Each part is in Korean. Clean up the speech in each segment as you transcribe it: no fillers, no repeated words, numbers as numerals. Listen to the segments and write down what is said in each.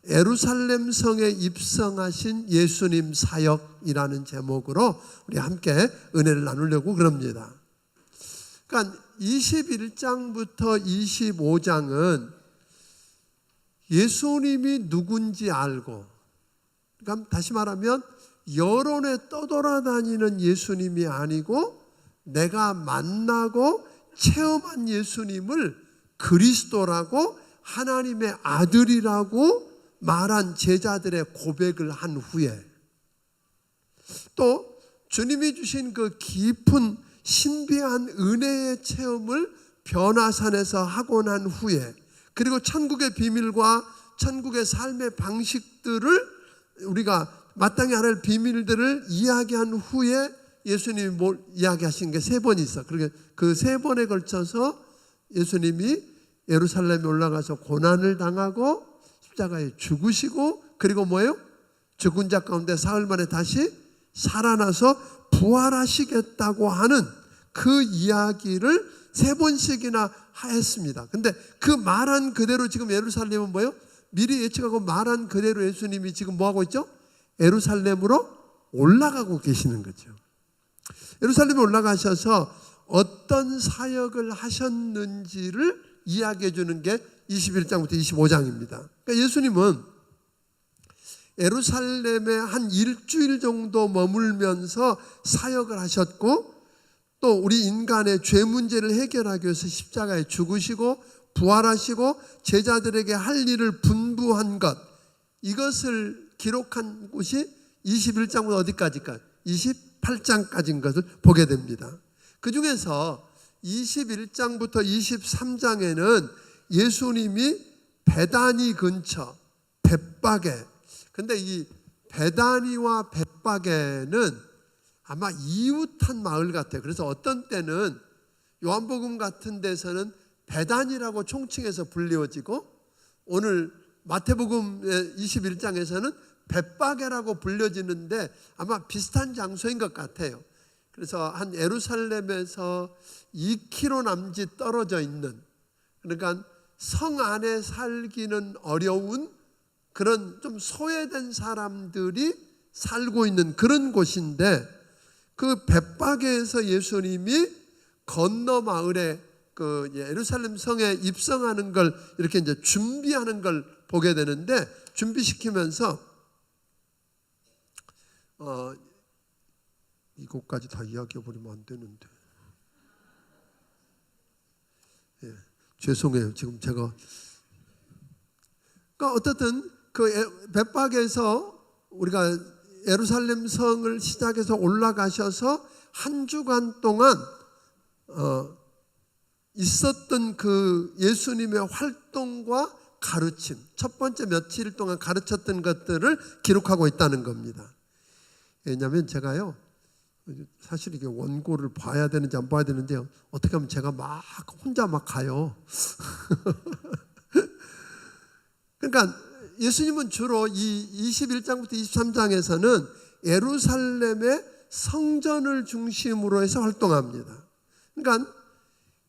예루살렘 성에 입성하신 예수님 사역이라는 제목으로 우리 함께 은혜를 나누려고 그럽니다. 그러니까 21장부터 25장은 예수님이 누군지 알고, 그러니까 다시 말하면 여론에 떠돌아다니는 예수님이 아니고 내가 만나고 체험한 예수님을 그리스도라고 하나님의 아들이라고 말한 제자들의 고백을 한 후에, 또 주님이 주신 그 깊은 신비한 은혜의 체험을 변화산에서 하고 난 후에, 그리고 천국의 비밀과 천국의 삶의 방식들을 우리가 마땅히 알아야 할 비밀들을 이야기한 후에 예수님이 뭘 이야기하신 게 세 번이 있어. 그러니까 그 세 번에 걸쳐서 예수님이 예루살렘에 올라가서 고난을 당하고 십자가에 죽으시고, 그리고 뭐예요? 죽은 자 가운데 사흘 만에 다시 살아나서 부활하시겠다고 하는 그 이야기를 세 번씩이나 했습니다. 근데 그 말한 그대로 지금 예루살렘은 뭐예요? 미리 예측하고 말한 그대로 예수님이 지금 뭐 하고 있죠? 예루살렘으로 올라가고 계시는 거죠. 예루살렘에 올라가셔서 어떤 사역을 하셨는지를 이야기해 주는 게 21장부터 25장입니다. 그러니까 예수님은 예루살렘에 한 일주일 정도 머물면서 사역을 하셨고, 또 우리 인간의 죄 문제를 해결하기 위해서 십자가에 죽으시고 부활하시고 제자들에게 할 일을 분부한 것, 이것을 기록한 곳이 21장부터 어디까지일까요? 28장까지인 것을 보게 됩니다. 그 중에서 21장부터 23장에는 예수님이 베다니 근처 벳바게, 근데 이 베다니와 벳바게는 아마 이웃한 마을 같아요. 그래서 어떤 때는 요한복음 같은 데서는 베다니라고 총칭해서 불리워지고, 오늘 마태복음 21장에서는 벳바게라고 불려지는데 아마 비슷한 장소인 것 같아요. 그래서 한 예루살렘에서 2km 남짓 떨어져 있는, 그러니까 성 안에 살기는 어려운 그런 좀 소외된 사람들이 살고 있는 그런 곳인데, 그 벳바게에서 예수님이 건너 마을에 그 예루살렘 성에 입성하는 걸 이렇게 이제 준비하는 걸 보게 되는데, 준비시키면서 이것까지 다 이야기해 버리면 안 되는데, 죄송해요. 지금 제가 그러니까 어쨌든 그 벳바게에서 우리가 예루살렘 성을 시작해서 올라가셔서 한 주간 동안 있었던 그 예수님의 활동과 가르침, 첫 번째 며칠 동안 가르쳤던 것들을 기록하고 있다는 겁니다. 왜냐하면 제가요, 사실 이게 원고를 봐야 되는지 안 봐야 되는데요, 어떻게 하면 제가 막 혼자 막 가요. 그러니까 예수님은 주로 이 21장부터 23장에서는 예루살렘의 성전을 중심으로 해서 활동합니다. 그러니까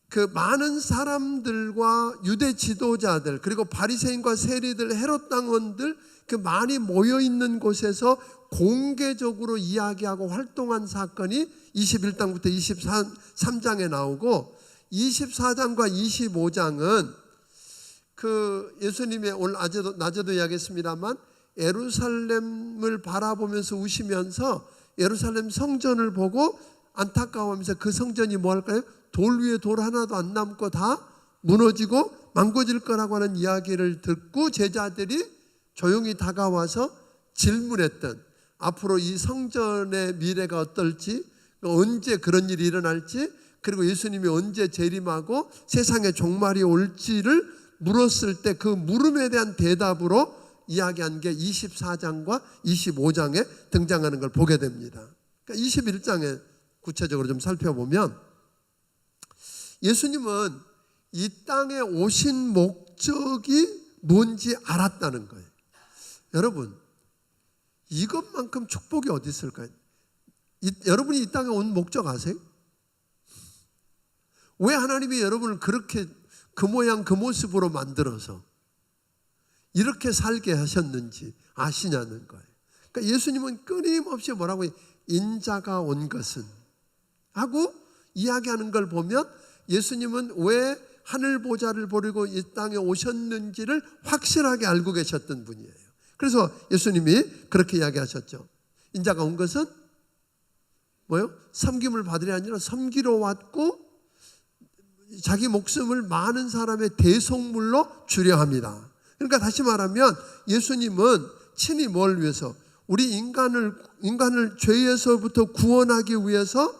그 많은 사람들과 유대 지도자들, 그리고 바리새인과 세리들, 헤롯 당원들 그 많이 모여 있는 곳에서 공개적으로 이야기하고 활동한 사건이 21장부터 23장에 나오고, 24장과 25장은 그 예수님의 오늘 낮에도 이야기했습니다만 예루살렘을 바라보면서 우시면서 예루살렘 성전을 보고 안타까워하면서 그 성전이 뭐 할까요? 돌 위에 돌 하나도 안 남고 다 무너지고 망가질 거라고 하는 이야기를 듣고 제자들이 조용히 다가와서 질문했던, 앞으로 이 성전의 미래가 어떨지, 언제 그런 일이 일어날지, 그리고 예수님이 언제 재림하고 세상의 종말이 올지를 물었을 때 그 물음에 대한 대답으로 이야기한 게 24장과 25장에 등장하는 걸 보게 됩니다. 그러니까 21장에 구체적으로 좀 살펴보면 예수님은 이 땅에 오신 목적이 뭔지 알았다는 거예요. 여러분, 이것만큼 축복이 어디 있을까요? 여러분이 이 땅에 온 목적 아세요? 왜 하나님이 여러분을 그렇게 그 모양 그 모습으로 만들어서 이렇게 살게 하셨는지 아시냐는 거예요. 그러니까 예수님은 끊임없이 뭐라고 해요? 인자가 온 것은 하고 이야기하는 걸 보면 예수님은 왜 하늘 보좌를 버리고 이 땅에 오셨는지를 확실하게 알고 계셨던 분이에요. 그래서 예수님이 그렇게 이야기하셨죠. 인자가 온 것은 뭐요? 섬김을 받으려 아니라 섬기러 왔고 자기 목숨을 많은 사람의 대속물로 주려 합니다. 그러니까 다시 말하면 예수님은 친히 뭘 위해서? 우리 인간을 죄에서부터 구원하기 위해서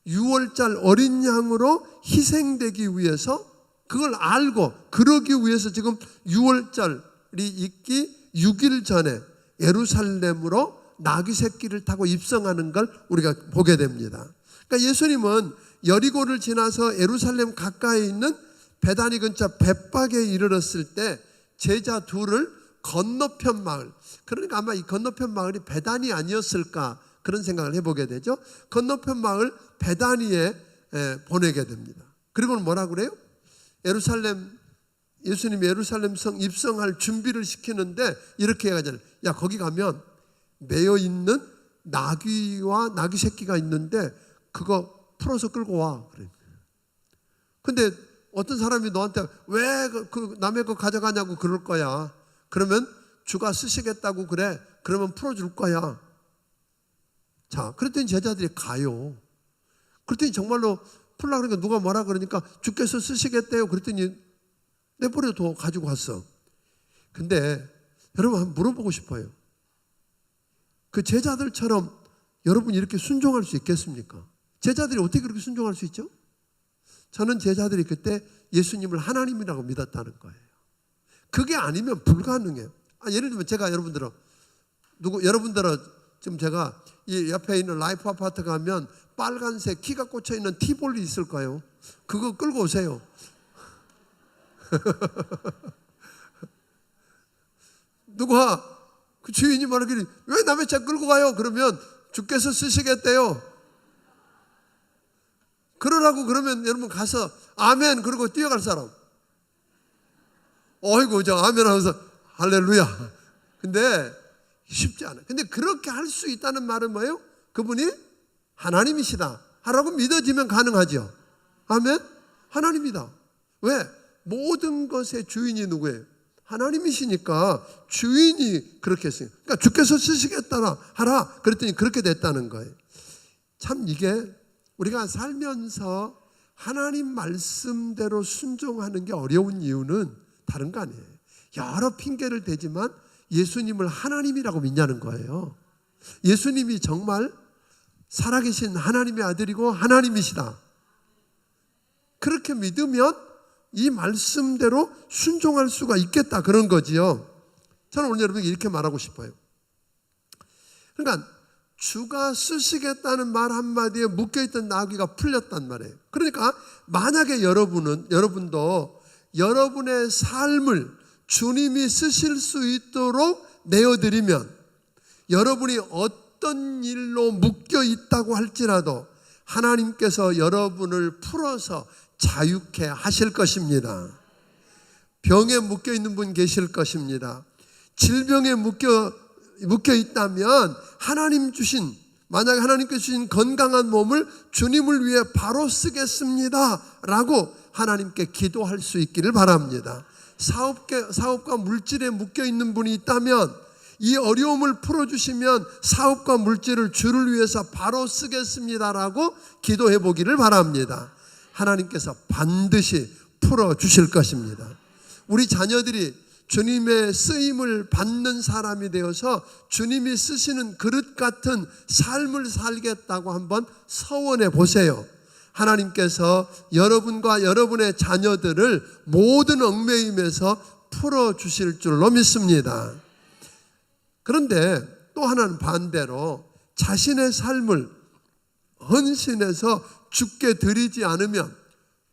6월절 어린 양으로 희생되기 위해서, 그걸 알고 그러기 위해서 지금 6월절이 있기 6일 전에 예루살렘으로 나귀 새끼를 타고 입성하는 걸 우리가 보게 됩니다. 그러니까 예수님은 여리고를 지나서 예루살렘 가까이 있는 베다니 근처 벳박에 이르렀을 때 제자 둘을 건너편 마을, 그러니까 아마 이 건너편 마을이 베다니 아니었을까 그런 생각을 해보게 되죠. 건너편 마을 베다니에 보내게 됩니다. 그리고는 뭐라 그래요? 예수님이 예루살렘 성 입성할 준비를 시키는데 이렇게 얘기하잖아요. 야, 거기 가면 매여 있는 나귀와 나귀 새끼가 있는데 그거 풀어서 끌고 와. 그래. 근데 어떤 사람이 너한테 왜 그 남의 거 가져가냐고 그럴 거야. 그러면 주가 쓰시겠다고 그래. 그러면 풀어줄 거야. 자, 그랬더니 제자들이 가요. 그랬더니 정말로 풀라 그러니까 누가 뭐라 그러니까 주께서 쓰시겠대요. 그랬더니 내버려둬 가지고 왔어. 근데 여러분 한번 물어보고 싶어요. 그 제자들처럼 여러분이 이렇게 순종할 수 있겠습니까? 제자들이 어떻게 그렇게 순종할 수 있죠? 저는 제자들이 그때 예수님을 하나님이라고 믿었다는 거예요. 그게 아니면 불가능해요. 예를 들면 제가 여러분들은 지금 제가 이 옆에 있는 라이프 아파트 가면 빨간색 키가 꽂혀 있는 티볼이 있을 거예요. 그거 끌고 오세요. 누가 그 주인이 말하기를 왜 남의 차 끌고 가요? 그러면 주께서 쓰시겠대요. 그러라고 그러면 여러분 가서 아멘 그러고 뛰어갈 사람. 어이구 저 아멘 하면서 할렐루야. 근데 쉽지 않아요. 근데 그렇게 할 수 있다는 말은 뭐예요? 그분이 하나님이시다 하라고 믿어지면 가능하죠. 아멘? 하나님이다. 왜? 모든 것의 주인이 누구예요? 하나님이시니까 주인이 그렇게 했어요. 그러니까 주께서 쓰시겠다 하라 그랬더니 그렇게 됐다는 거예요. 참 이게 우리가 살면서 하나님 말씀대로 순종하는 게 어려운 이유는 다른 거 아니에요. 여러 핑계를 대지만 예수님을 하나님이라고 믿냐는 거예요. 예수님이 정말 살아계신 하나님의 아들이고 하나님이시다. 그렇게 믿으면 이 말씀대로 순종할 수가 있겠다 그런 거지요. 저는 오늘 여러분에게 이렇게 말하고 싶어요. 그러니까 주가 쓰시겠다는 말 한마디에 묶여있던 나귀가 풀렸단 말이에요. 그러니까 만약에 여러분도 여러분의 삶을 주님이 쓰실 수 있도록 내어드리면 여러분이 어떤 일로 묶여있다고 할지라도 하나님께서 여러분을 풀어서 자유케 하실 것입니다. 병에 묶여있는 분 계실 것입니다. 질병에 묶여있다면 만약에 하나님께서 주신 건강한 몸을 주님을 위해 바로 쓰겠습니다 라고 하나님께 기도할 수 있기를 바랍니다. 사업과 물질에 묶여있는 분이 있다면 이 어려움을 풀어주시면 사업과 물질을 주를 위해서 바로 쓰겠습니다라고 기도해 보기를 바랍니다. 하나님께서 반드시 풀어주실 것입니다. 우리 자녀들이 주님의 쓰임을 받는 사람이 되어서 주님이 쓰시는 그릇 같은 삶을 살겠다고 한번 서원해 보세요. 하나님께서 여러분과 여러분의 자녀들을 모든 얽매임에서 풀어주실 줄로 믿습니다. 그런데 또 하나는 반대로 자신의 삶을 헌신해서 주께 드리지 않으면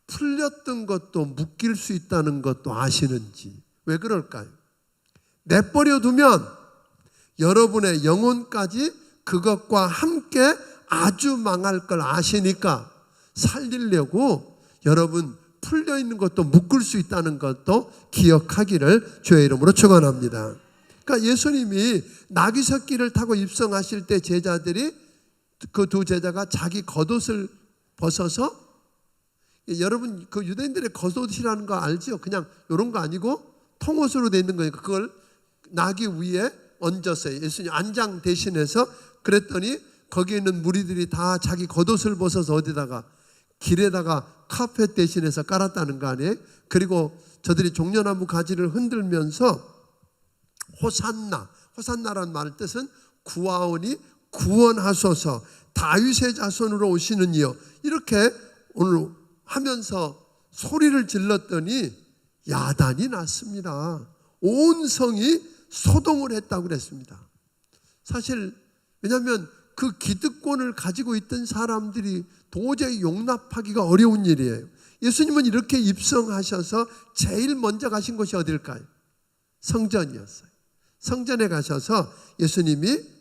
풀렸던 것도 묶일 수 있다는 것도 아시는지 왜 그럴까요? 내버려 두면 여러분의 영혼까지 그것과 함께 아주 망할 걸 아시니까 살리려고 여러분 풀려 있는 것도 묶을 수 있다는 것도 기억하기를 주의 이름으로 축원합니다. 그러니까 예수님이 나귀 새끼를 타고 입성하실 때 제자들이 그 두 제자가 자기 겉옷을 벗어서, 여러분 그 유대인들의 겉옷이라는 거 알죠? 그냥 이런 거 아니고 통옷으로 돼 있는 거니까 그걸 나귀 위에 얹었어요. 예수님 안장 대신해서. 그랬더니 거기에 있는 무리들이 다 자기 겉옷을 벗어서 어디다가 길에다가 카펫 대신해서 깔았다는 거 아니에요? 그리고 저들이 종려나무 가지를 흔들면서 호산나라는 말의 뜻은 구하오니 구원하소서, 다윗의 자손으로 오시는 이여, 이렇게 오늘 하면서 소리를 질렀더니 야단이 났습니다. 온 성이 소동을 했다고 그랬습니다. 사실 왜냐하면 그 기득권을 가지고 있던 사람들이 도저히 용납하기가 어려운 일이에요. 예수님은 이렇게 입성하셔서 제일 먼저 가신 곳이 어딜까요? 성전이었어요. 성전에 가셔서 예수님이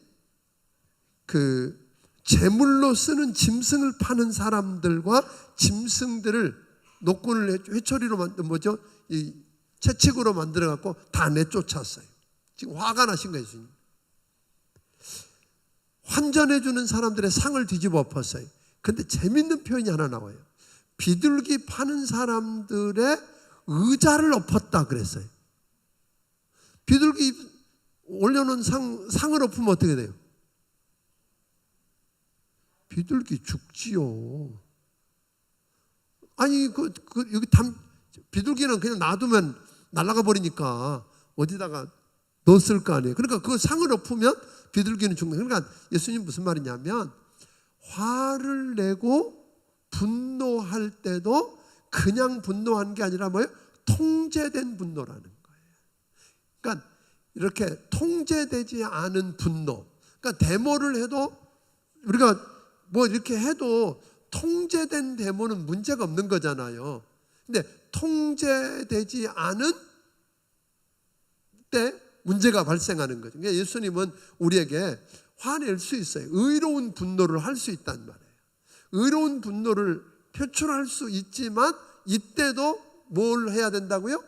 그 제물로 쓰는 짐승을 파는 사람들과 짐승들을 노끈을 회초리로 만든 뭐죠? 이 채찍으로 만들어 갖고 다 내쫓았어요. 지금 화가 나신 거예요, 예수님. 환전해 주는 사람들의 상을 뒤집어 엎었어요. 근데 재밌는 표현이 하나 나와요. 비둘기 파는 사람들의 의자를 엎었다 그랬어요. 비둘기 올려놓은 상을 엎으면 어떻게 돼요? 비둘기 죽지요. 아니 여기 비둘기는 그냥 놔두면 날아가 버리니까 어디다가 넣었을 거 아니에요. 그러니까 그 상을 엎으면 비둘기는 죽는 거예요. 그러니까 예수님 무슨 말이냐면 화를 내고 분노할 때도 그냥 분노한 게 아니라 뭐예요? 통제된 분노라는 거예요. 그러니까 이렇게 통제되지 않은 분노. 그러니까 데모를 해도 우리가 뭐 이렇게 해도 통제된 데모는 문제가 없는 거잖아요. 근데 통제되지 않은 때 문제가 발생하는 거죠. 그러니까 예수님은 우리에게 화낼 수 있어요. 의로운 분노를 할 수 있단 말이에요. 의로운 분노를 표출할 수 있지만 이때도 뭘 해야 된다고요?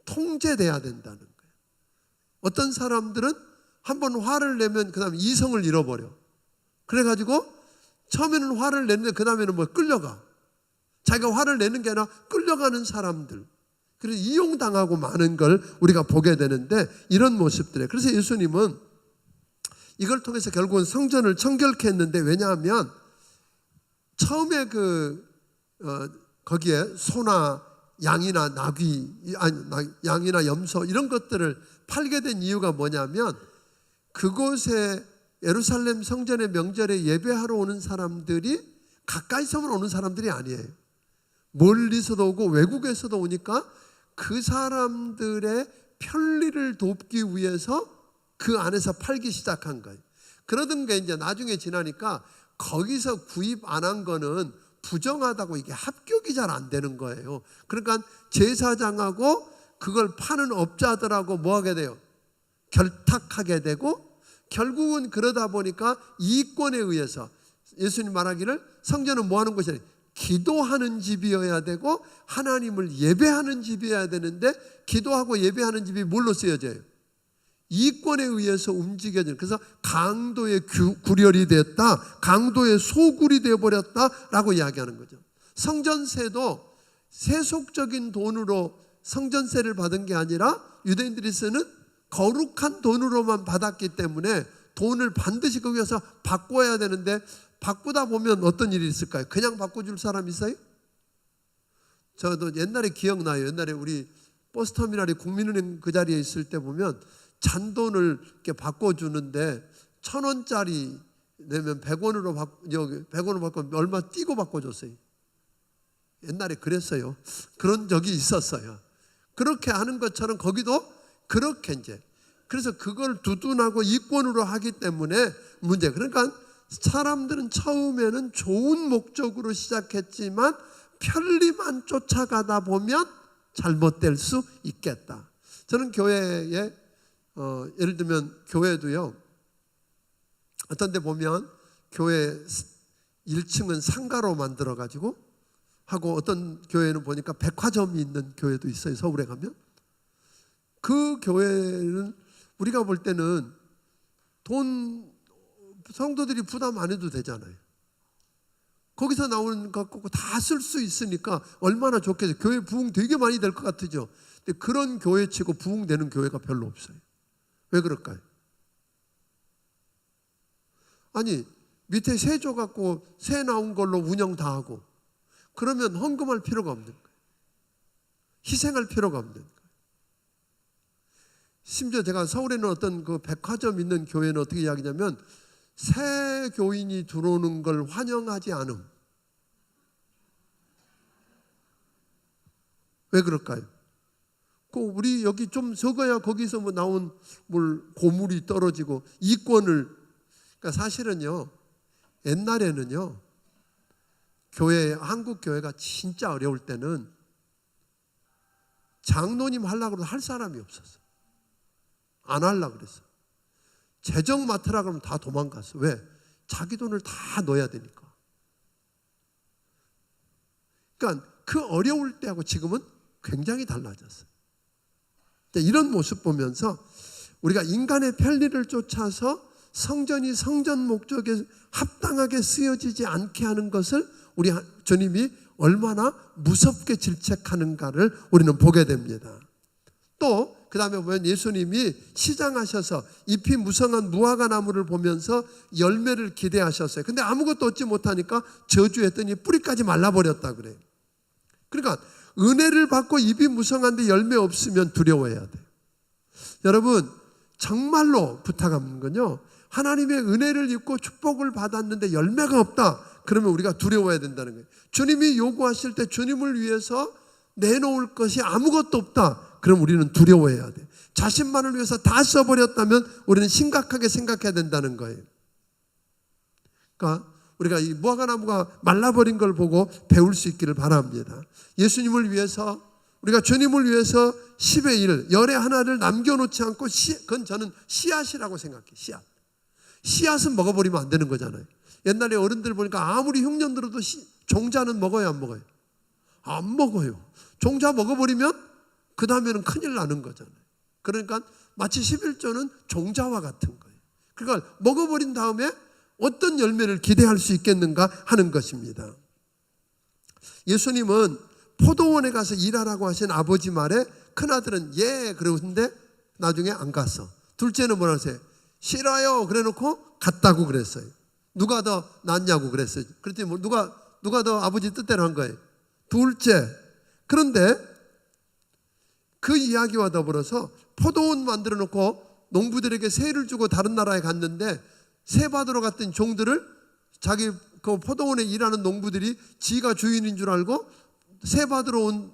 통제돼야 된다는 거예요. 어떤 사람들은 한번 화를 내면 그 다음에 이성을 잃어버려. 그래가지고 처음에는 화를 내는데 그 다음에는 뭐 끌려가. 자기가 화를 내는 게 아니라 끌려가는 사람들. 그래서 이용당하고 많은 걸 우리가 보게 되는데 이런 모습들에. 그래서 예수님은 이걸 통해서 결국은 성전을 청결케 했는데, 왜냐하면 처음에 거기에 소나 양이나 양이나 염소 이런 것들을 팔게 된 이유가 뭐냐면 그곳에 예루살렘 성전의 명절에 예배하러 오는 사람들이 가까이서만 오는 사람들이 아니에요. 멀리서도 오고 외국에서도 오니까 그 사람들의 편리를 돕기 위해서 그 안에서 팔기 시작한 거예요. 그러던 게 이제 나중에 지나니까 거기서 구입 안 한 거는 부정하다고 이게 합격이 잘 안 되는 거예요. 그러니까 제사장하고 그걸 파는 업자들하고 뭐 하게 돼요? 결탁하게 되고, 결국은 그러다 보니까 이권에 의해서 예수님 말하기를 성전은 뭐 하는 곳이 아니에요? 기도하는 집이어야 되고 하나님을 예배하는 집이어야 되는데 기도하고 예배하는 집이 뭘로 쓰여져요? 이권에 의해서 움직여지는. 그래서 강도의 구렬이 됐다, 강도의 소굴이 되어버렸다라고 이야기하는 거죠. 성전세도 세속적인 돈으로 성전세를 받은 게 아니라 유대인들이 쓰는 거룩한 돈으로만 받았기 때문에 돈을 반드시 거기서 바꿔야 되는데, 바꾸다 보면 어떤 일이 있을까요? 그냥 바꿔줄 사람 있어요? 저도 옛날에 기억나요. 옛날에 우리 버스터미널이 국민은행 그 자리에 있을 때 보면 잔돈을 이렇게 바꿔주는데 1,000원짜리 내면 100원으로 100원으로 바꾸면 얼마 띄고 바꿔줬어요. 옛날에 그랬어요. 그런 적이 있었어요. 그렇게 하는 것처럼 거기도 그렇게 이제, 그래서 그걸 두둔하고 이권으로 하기 때문에 문제. 그러니까 사람들은 처음에는 좋은 목적으로 시작했지만 편리만 쫓아가다 보면 잘못될 수 있겠다. 저는 교회에 예를 들면 교회도요, 어떤 데 보면 교회 1층은 상가로 만들어 가지고 하고 어떤 교회는 보니까 백화점이 있는 교회도 있어요. 서울에 가면. 그 교회는 우리가 볼 때는 돈 성도들이 부담 안 해도 되잖아요. 거기서 나오는 것 갖고 다 쓸 수 있으니까 얼마나 좋겠어요. 교회 부흥 되게 많이 될 것 같으죠. 근데 그런 교회치고 부흥되는 교회가 별로 없어요. 왜 그럴까요? 아니 밑에 세 줘 갖고 새 나온 걸로 운영 다 하고 그러면 헌금할 필요가 없는 거예요. 희생할 필요가 없는 거예요. 심지어 제가 서울에는 어떤 그 백화점 있는 교회는 어떻게 이야기냐면 새 교인이 들어오는 걸 환영하지 않음. 왜 그럴까요? 우리 여기 좀 적어야 거기서 뭐 나온 고물이 떨어지고 이권을, 그러니까 사실은요 옛날에는요 한국 교회가 진짜 어려울 때는 장로님 하려고 해도 할 사람이 없었어. 안 하려고 그랬어. 재정 맡으라 그러면 다 도망갔어. 왜? 자기 돈을 다 넣어야 되니까. 그러니까 그 어려울 때하고 지금은 굉장히 달라졌어요. 이런 모습 보면서 우리가 인간의 편리를 쫓아서 성전이 성전 목적에 합당하게 쓰여지지 않게 하는 것을 우리 주님이 얼마나 무섭게 질책하는가를 우리는 보게 됩니다. 또 그 다음에 보면 예수님이 시장하셔서 잎이 무성한 무화과 나무를 보면서 열매를 기대하셨어요. 근데 아무것도 얻지 못하니까 저주했더니 뿌리까지 말라버렸다 그래요. 그러니까 은혜를 받고 잎이 무성한데 열매 없으면 두려워해야 돼요. 여러분 정말로 부탁하는 건요, 하나님의 은혜를 입고 축복을 받았는데 열매가 없다 그러면 우리가 두려워해야 된다는 거예요. 주님이 요구하실 때 주님을 위해서 내놓을 것이 아무것도 없다 그럼 우리는 두려워해야 돼요. 자신만을 위해서 다 써버렸다면 우리는 심각하게 생각해야 된다는 거예요. 그러니까 우리가 이 무화과나무가 말라버린 걸 보고 배울 수 있기를 바랍니다. 예수님을 위해서, 우리가 주님을 위해서 10의 1, 열의 하나를 남겨놓지 않고 그건 저는 씨앗이라고 생각해요. 씨앗은 먹어버리면 안 되는 거잖아요. 옛날에 어른들 보니까 아무리 흉년 들어도 종자는 먹어요, 안 먹어요? 안 먹어요. 종자 먹어버리면 그 다음에는 큰일 나는 거잖아요. 그러니까 마치 11조는 종자와 같은 거예요. 그러니까 먹어버린 다음에 어떤 열매를 기대할 수 있겠는가 하는 것입니다. 예수님은 포도원에 가서 일하라고 하신 아버지 말에 큰아들은 예 그러는데 나중에 안 갔어. 둘째는 뭐라 하세요? 싫어요 그래놓고 갔다고 그랬어요. 누가 더 낫냐고 그랬어요. 그랬더니 누가 더 아버지 뜻대로 한 거예요? 둘째. 그런데 그 이야기와 더불어서 포도원 만들어 놓고 농부들에게 세를 주고 다른 나라에 갔는데 세 받으러 갔던 종들을 자기 그 포도원에 일하는 농부들이 지가 주인인 줄 알고 세 받으러 온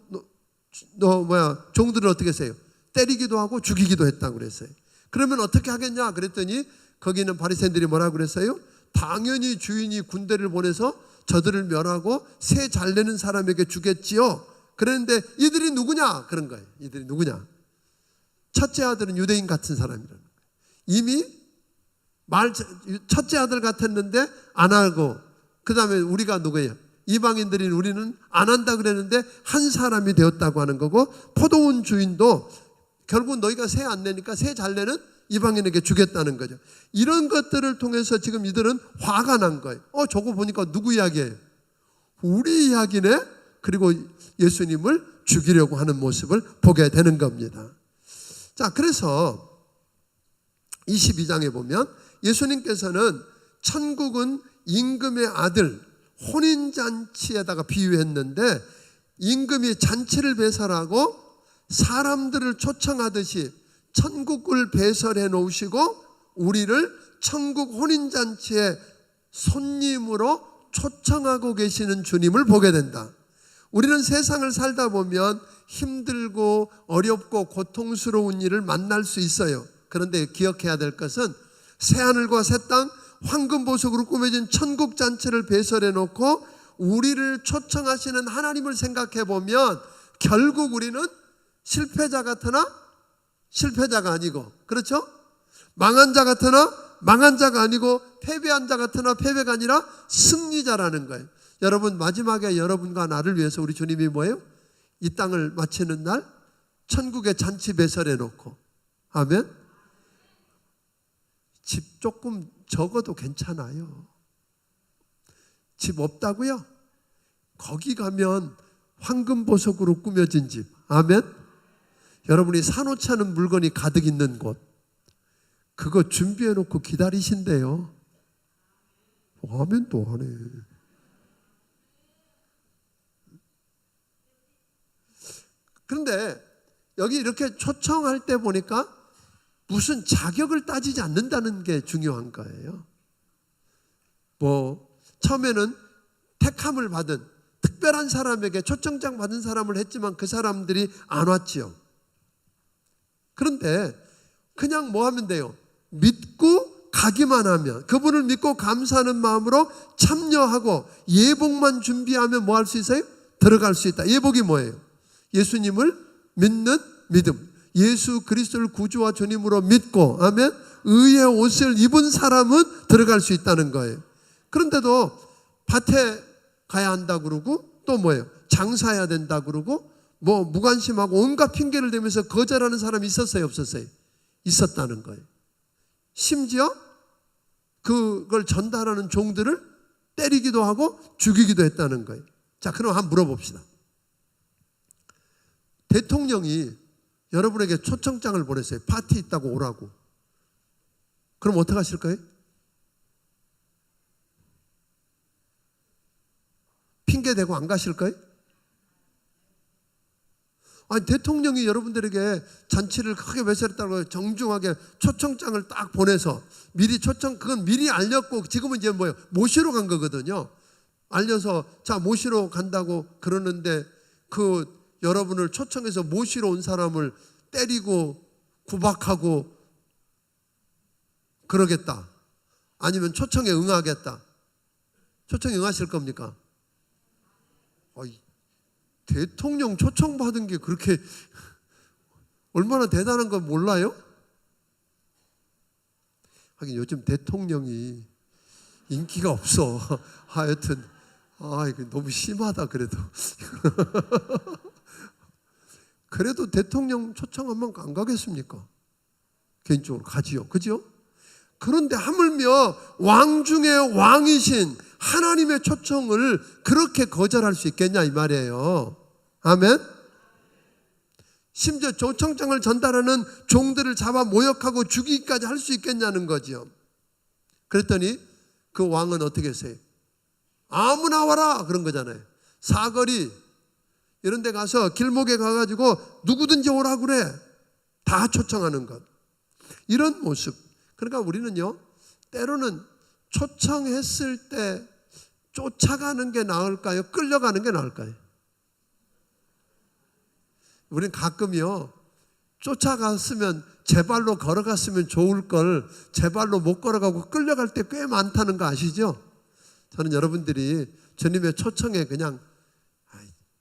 종들을 어떻게 했어요? 때리기도 하고 죽이기도 했다고 그랬어요. 그러면 어떻게 하겠냐 그랬더니 거기는 바리새인들이 뭐라고 그랬어요? 당연히 주인이 군대를 보내서 저들을 멸하고 세 잘 내는 사람에게 주겠지요. 그런데 이들이 누구냐? 그런 거예요. 이들이 누구냐? 첫째 아들은 유대인 같은 사람이라는 거예요. 이미 첫째 아들 같았는데 안 하고, 그 다음에 우리가 누구예요? 이방인들인 우리는 안 한다 그랬는데 한 사람이 되었다고 하는 거고, 포도원 주인도 결국 너희가 세 안 내니까 세 잘 내는 이방인에게 주겠다는 거죠. 이런 것들을 통해서 지금 이들은 화가 난 거예요. 저거 보니까 누구 이야기예요? 우리 이야기네? 그리고 예수님을 죽이려고 하는 모습을 보게 되는 겁니다. 자, 그래서 22장에 보면 예수님께서는 천국은 임금의 아들 혼인잔치에다가 비유했는데, 임금이 잔치를 배설하고 사람들을 초청하듯이 천국을 배설해 놓으시고 우리를 천국 혼인잔치의 손님으로 초청하고 계시는 주님을 보게 된다. 우리는 세상을 살다 보면 힘들고 어렵고 고통스러운 일을 만날 수 있어요. 그런데 기억해야 될 것은 새하늘과 새 땅 황금보석으로 꾸며진 천국 잔치를 배설해 놓고 우리를 초청하시는 하나님을 생각해 보면 결국 우리는 실패자 같으나 실패자가 아니고, 그렇죠? 망한 자 같으나 망한 자가 아니고, 패배한 자 같으나 패배가 아니라 승리자라는 거예요. 여러분, 마지막에 여러분과 나를 위해서 우리 주님이 뭐예요? 이 땅을 마치는 날 천국의 잔치 배설해 놓고, 아멘. 집 조금 적어도 괜찮아요. 집 없다고요? 거기 가면 황금보석으로 꾸며진 집, 아멘. 여러분이 사놓지 않은 물건이 가득 있는 곳, 그거 준비해 놓고 기다리신대요. 아멘도 하네. 그런데 여기 이렇게 초청할 때 보니까 무슨 자격을 따지지 않는다는 게 중요한 거예요. 처음에는 택함을 받은 특별한 사람에게 초청장 받은 사람을 했지만 그 사람들이 안 왔지요. 그런데 그냥 뭐 하면 돼요? 믿고 가기만 하면, 그분을 믿고 감사하는 마음으로 참여하고 예복만 준비하면 뭐 할 수 있어요? 들어갈 수 있다. 예복이 뭐예요? 예수님을 믿는 믿음, 예수 그리스도를 구주와 주님으로 믿고, 아멘, 의의 옷을 입은 사람은 들어갈 수 있다는 거예요. 그런데도 밭에 가야 한다 그러고, 또 뭐예요? 장사해야 된다 그러고, 무관심하고 온갖 핑계를 대면서 거절하는 사람이 있었어요, 없었어요? 있었다는 거예요. 심지어 그걸 전달하는 종들을 때리기도 하고 죽이기도 했다는 거예요. 자, 그럼 한번 물어봅시다. 대통령이 여러분에게 초청장을 보냈어요. 파티 있다고 오라고. 그럼 어떻게 하실 거예요? 핑계 대고 안 가실 거예요? 아니, 대통령이 여러분들에게 잔치를 크게 배설했다고 정중하게 초청장을 딱 보내서 미리 그건 미리 알렸고, 지금은 이제 뭐예요? 모시러 간 거거든요. 알려서 자, 모시러 간다고 그러는데 여러분을 초청해서 모시러 온 사람을 때리고 구박하고 그러겠다. 아니면 초청에 응하겠다. 초청에 응하실 겁니까? 대통령 초청받은 게 그렇게 얼마나 대단한 건 몰라요? 하긴 요즘 대통령이 인기가 없어. 하여튼 이거 너무 심하다. 그래도 대통령 초청하면 안 가겠습니까? 개인적으로 가지요. 그죠? 그런데 하물며 왕 중에 왕이신 하나님의 초청을 그렇게 거절할 수 있겠냐 이 말이에요. 아멘. 심지어 초청장을 전달하는 종들을 잡아 모욕하고 죽이기까지 할 수 있겠냐는 거죠. 그랬더니 그 왕은 어떻게 했어요? 아무나 와라 그런 거잖아요. 사거리 이런 데 가서 길목에 가가지고 누구든지 오라 그래. 다 초청하는 것. 이런 모습. 그러니까 우리는요, 때로는 초청했을 때 쫓아가는 게 나을까요? 끌려가는 게 나을까요? 우리는 가끔요, 쫓아갔으면 제 발로 걸어갔으면 좋을 걸 제 발로 못 걸어가고 끌려갈 때 꽤 많다는 거 아시죠? 저는 여러분들이 주님의 초청에 그냥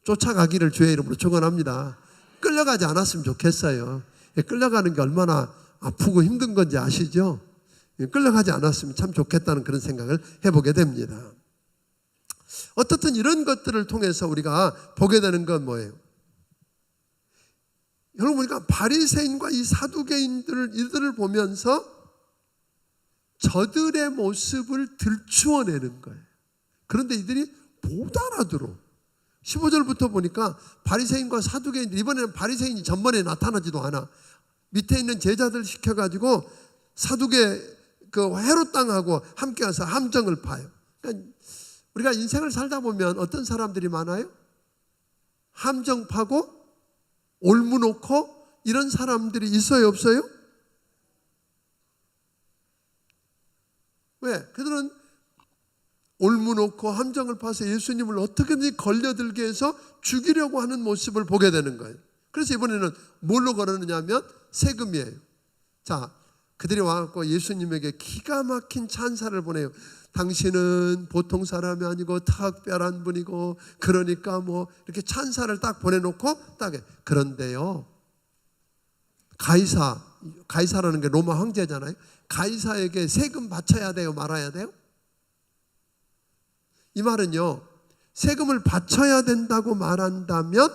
쫓아가기를 주의 이름으로 축원합니다. 끌려가지 않았으면 좋겠어요. 끌려가는 게 얼마나 아프고 힘든 건지 아시죠? 끌려가지 않았으면 참 좋겠다는 그런 생각을 해보게 됩니다. 어떻든 이런 것들을 통해서 우리가 보게 되는 건 뭐예요? 여러분 보니까 바리새인과 이 사두개인들을 보면서 저들의 모습을 들추어내는 거예요. 그런데 이들이 못 알아들어. 15절부터 보니까 바리새인과 사두개인들, 이번에는 바리새인이 전번에 나타나지도 않아. 밑에 있는 제자들 시켜가지고 사두개 헤롯 땅하고 함께 와서 함정을 파요. 그러니까 우리가 인생을 살다 보면 어떤 사람들이 많아요? 함정 파고 올무놓고 이런 사람들이 있어요, 없어요? 왜? 그들은 올무놓고 함정을 파서 예수님을 어떻게든지 걸려들게 해서 죽이려고 하는 모습을 보게 되는 거예요. 그래서 이번에는 뭘로 걸었느냐 하면 세금이에요. 자, 그들이 와서 예수님에게 기가 막힌 찬사를 보내요. 당신은 보통 사람이 아니고 특별한 분이고, 그러니까 이렇게 찬사를 딱 보내놓고 딱 해. 그런데요, 가이사라는 게 로마 황제잖아요. 가이사에게 세금 바쳐야 돼요, 말아야 돼요? 이 말은요, 세금을 바쳐야 된다고 말한다면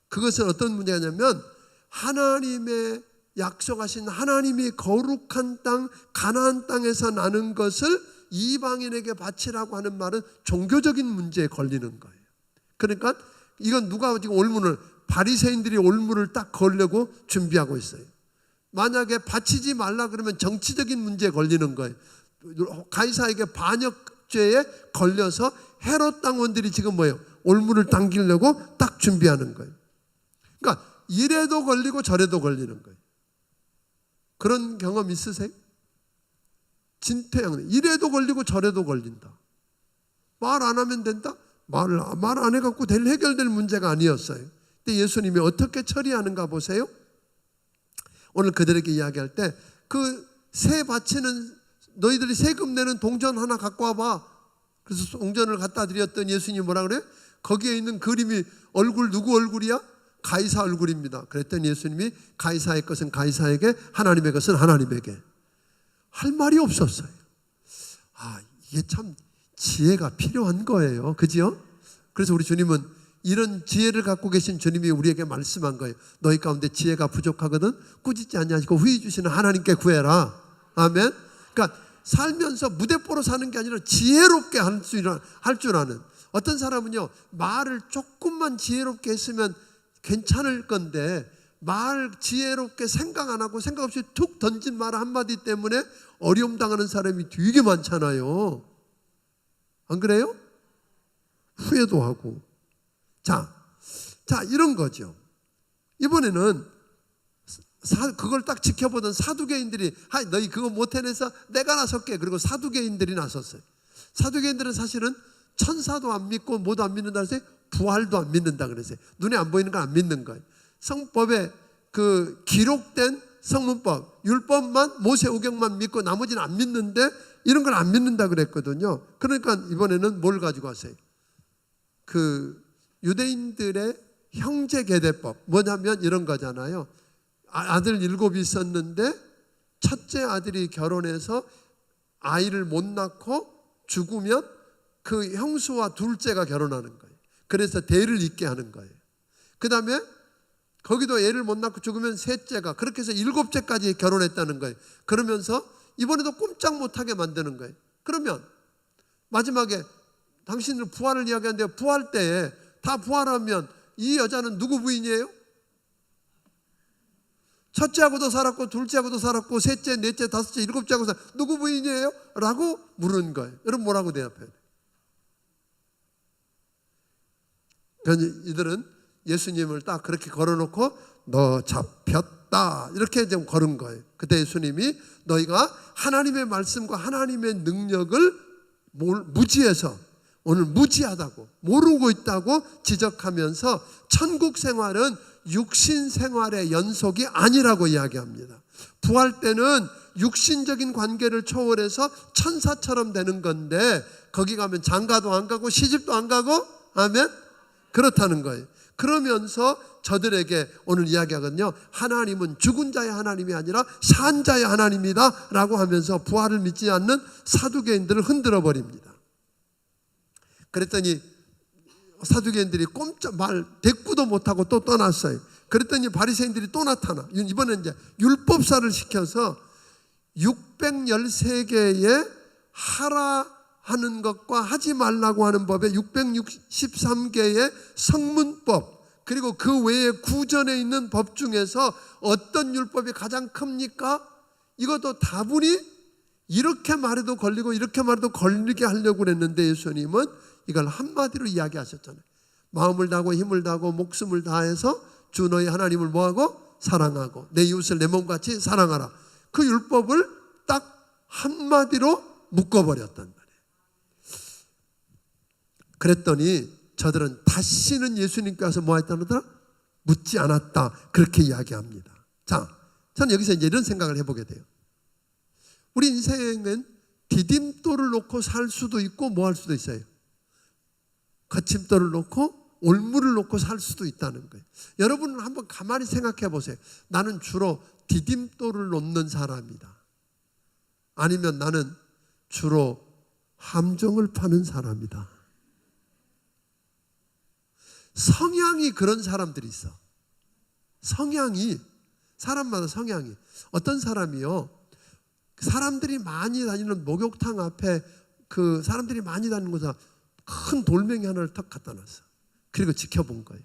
그것은 어떤 문제냐면 하나님의 약속하신 하나님이 거룩한 땅 가나안 땅에서 나는 것을 이방인에게 바치라고 하는 말은 종교적인 문제에 걸리는 거예요. 그러니까 이건 누가 지금 올문을 바리새인들이 올문을 딱 걸려고 준비하고 있어요. 만약에 바치지 말라 그러면 정치적인 문제에 걸리는 거예요. 가이사에게 반역죄에 걸려서 헤롯 당원들이 지금 뭐예요? 올문을 당기려고 딱 준비하는 거예요. 그러니까 이래도 걸리고 저래도 걸리는 거예요. 그런 경험 있으세요? 진퇴양 이래도 걸리고 저래도 걸린다. 말 안 하면 된다? 말 안 해갖고 해결될 문제가 아니었어요. 근데 예수님이 어떻게 처리하는가 보세요. 오늘 그들에게 이야기할 때 그 세 바치는 너희들이 세금 내는 동전 하나 갖고 와봐. 그래서 동전을 갖다 드렸더니 예수님이 뭐라 그래요? 거기에 있는 그림이 얼굴 누구 얼굴이야? 가이사 얼굴입니다. 그랬더니 예수님이 가이사의 것은 가이사에게 하나님의 것은 하나님에게 할 말이 없었어요. 이게 참 지혜가 필요한 거예요. 그죠? 그래서 우리 주님은 이런 지혜를 갖고 계신 주님이 우리에게 말씀한 거예요. 너희 가운데 지혜가 부족하거든 꾸짖지 아니하시고 후히 주시는 하나님께 구해라. 아멘. 그러니까 살면서 무대뽀로 사는 게 아니라 지혜롭게 할 줄 아는 어떤 사람은요 말을 조금만 지혜롭게 했으면 괜찮을 건데 말 지혜롭게 생각 안 하고 생각 없이 툭 던진 말 한마디 때문에 어려움 당하는 사람이 되게 많잖아요. 안 그래요? 후회도 하고. 자 이런 거죠. 이번에는 그걸 딱 지켜보던 사두개인들이 너희 그거 못 해내서 내가 나설게. 그리고 사두개인들이 나섰어요. 사두개인들은 사실은 천사도 안 믿고 뭐도 안 믿는다 그랬어요. 부활도 안 믿는다 그랬어요. 눈에 안 보이는 건 안 믿는 거예요. 성법에 그 기록된 성문법, 율법만 모세오경만 믿고 나머지는 안 믿는데 이런 걸 안 믿는다 그랬거든요. 그러니까 이번에는 뭘 가지고 왔어요? 그 유대인들의 형제계대법 뭐냐면 이런 거잖아요. 아들 7이 있었는데 첫째 아들이 결혼해서 아이를 못 낳고 죽으면 그 형수와 둘째가 결혼하는 거예요. 그래서 대를 잇게 하는 거예요. 그 다음에 거기도 애를 못 낳고 죽으면 셋째가 그렇게 해서 7째까지 결혼했다는 거예요. 그러면서 이번에도 꼼짝 못하게 만드는 거예요. 그러면 마지막에 당신들 부활을 이야기하는데 부활 때에 다 부활하면 이 여자는 누구 부인이에요? 첫째하고도 살았고 둘째하고도 살았고 셋째, 넷째, 다섯째, 7째하고 살았고 누구 부인이에요? 라고 물은 거예요. 여러분 뭐라고 대답해야 돼요? 이들은 예수님을 딱 그렇게 걸어놓고 너 잡혔다 이렇게 좀 걸은 거예요. 그때 예수님이 너희가 하나님의 말씀과 하나님의 능력을 무지해서 오늘 무지하다고 모르고 있다고 지적하면서 천국 생활은 육신 생활의 연속이 아니라고 이야기합니다. 부활 때는 육신적인 관계를 초월해서 천사처럼 되는 건데 거기 가면 장가도 안 가고 시집도 안 가고 아멘? 그렇다는 거예요. 그러면서 저들에게 오늘 이야기하거든요. 하나님은 죽은 자의 하나님이 아니라 산 자의 하나님이다 라고 하면서 부활을 믿지 않는 사두개인들을 흔들어 버립니다. 그랬더니 사두개인들이 꼼짝 말 대꾸도 못하고 또 떠났어요. 그랬더니 바리새인들이 또 나타나. 이번엔 이제 율법사를 시켜서 613개의 하라 하는 것과 하지 말라고 하는 법에 663개의 성문법 그리고 그 외에 구전에 있는 법 중에서 어떤 율법이 가장 큽니까? 이것도 다분히 이렇게 말해도 걸리고 이렇게 말해도 걸리게 하려고 그랬는데 예수님은 이걸 한마디로 이야기하셨잖아요. 마음을 다하고 힘을 다하고 목숨을 다해서 주 너희 하나님을 뭐하고? 사랑하고 내 이웃을 내 몸같이 사랑하라. 그 율법을 딱 한마디로 묶어버렸단 말이에요. 그랬더니 저들은 다시는 예수님께 와서 뭐 했다느더라? 묻지 않았다. 그렇게 이야기합니다. 자, 저는 여기서 이제 이런 생각을 해보게 돼요. 우리 인생은 디딤돌을 놓고 살 수도 있고 뭐 할 수도 있어요. 거침돌을 놓고 올무를 놓고 살 수도 있다는 거예요. 여러분은 한번 가만히 생각해 보세요. 나는 주로 디딤돌을 놓는 사람이다. 아니면 나는 주로 함정을 파는 사람이다. 성향이 그런 사람들이 있어. 성향이, 사람마다 성향이. 어떤 사람이요, 사람들이 많이 다니는 목욕탕 앞에 그 사람들이 많이 다니는 곳에 큰 돌멩이 하나를 탁 갖다 놨어. 그리고 지켜본 거예요.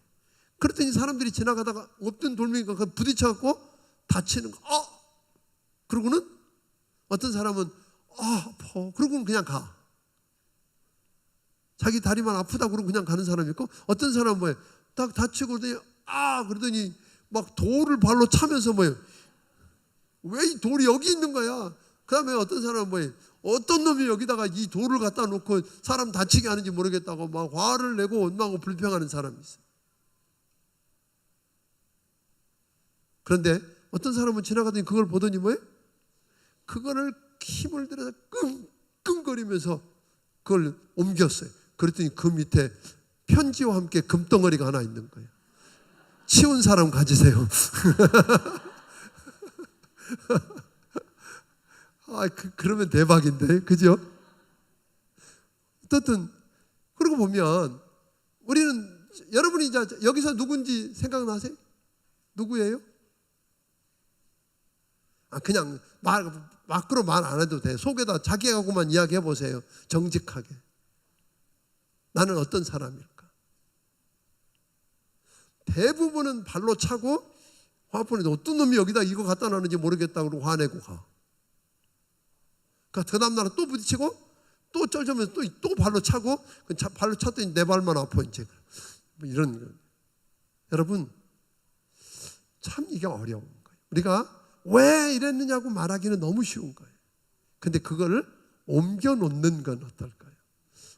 그랬더니 사람들이 지나가다가 없던 돌멩이가 부딪혀갖고 다치는 거. 그러고는 어떤 사람은 아파. 그러고는 그냥 가. 자기 다리만 아프다 그러고 그냥 가는 사람이 있고, 어떤 사람은 뭐예요? 딱 다치고 그러더니 막 돌을 발로 차면서 뭐예요? 왜 이 돌이 여기 있는 거야? 그 다음에 어떤 사람은 뭐예요? 어떤 놈이 여기다가 이 돌을 갖다 놓고 사람 다치게 하는지 모르겠다고 막 화를 내고 원망하고 불평하는 사람이 있어요. 그런데 어떤 사람은 지나가더니 그걸 보더니 뭐예요? 그거를 힘을 들여서 끙끙거리면서 그걸 옮겼어요. 그랬더니 그 밑에 편지와 함께 금덩어리가 하나 있는 거예요. 치운 사람 가지세요. 그러면 대박인데, 그죠? 어떻든 그러고 보면 우리는, 여러분이 이제 여기서 누군지 생각나세요? 누구예요? 그냥 밖으로 말 안 해도 돼. 속에다 자기하고만 이야기해 보세요. 정직하게. 나는 어떤 사람일까? 대부분은 발로 차고 화분에 어떤 놈이 여기다 이거 갖다 놨는지 모르겠다고 그러고 화내고 가. 그 다음 날 또 부딪히고 또 쩔쩔면서 또 발로 차고, 발로 찼더니 내 발만 아파 이제. 이런 거. 여러분, 참 이게 어려운 거예요. 우리가 왜 이랬느냐고 말하기는 너무 쉬운 거예요. 근데 그거를 옮겨 놓는 건 어떨까요?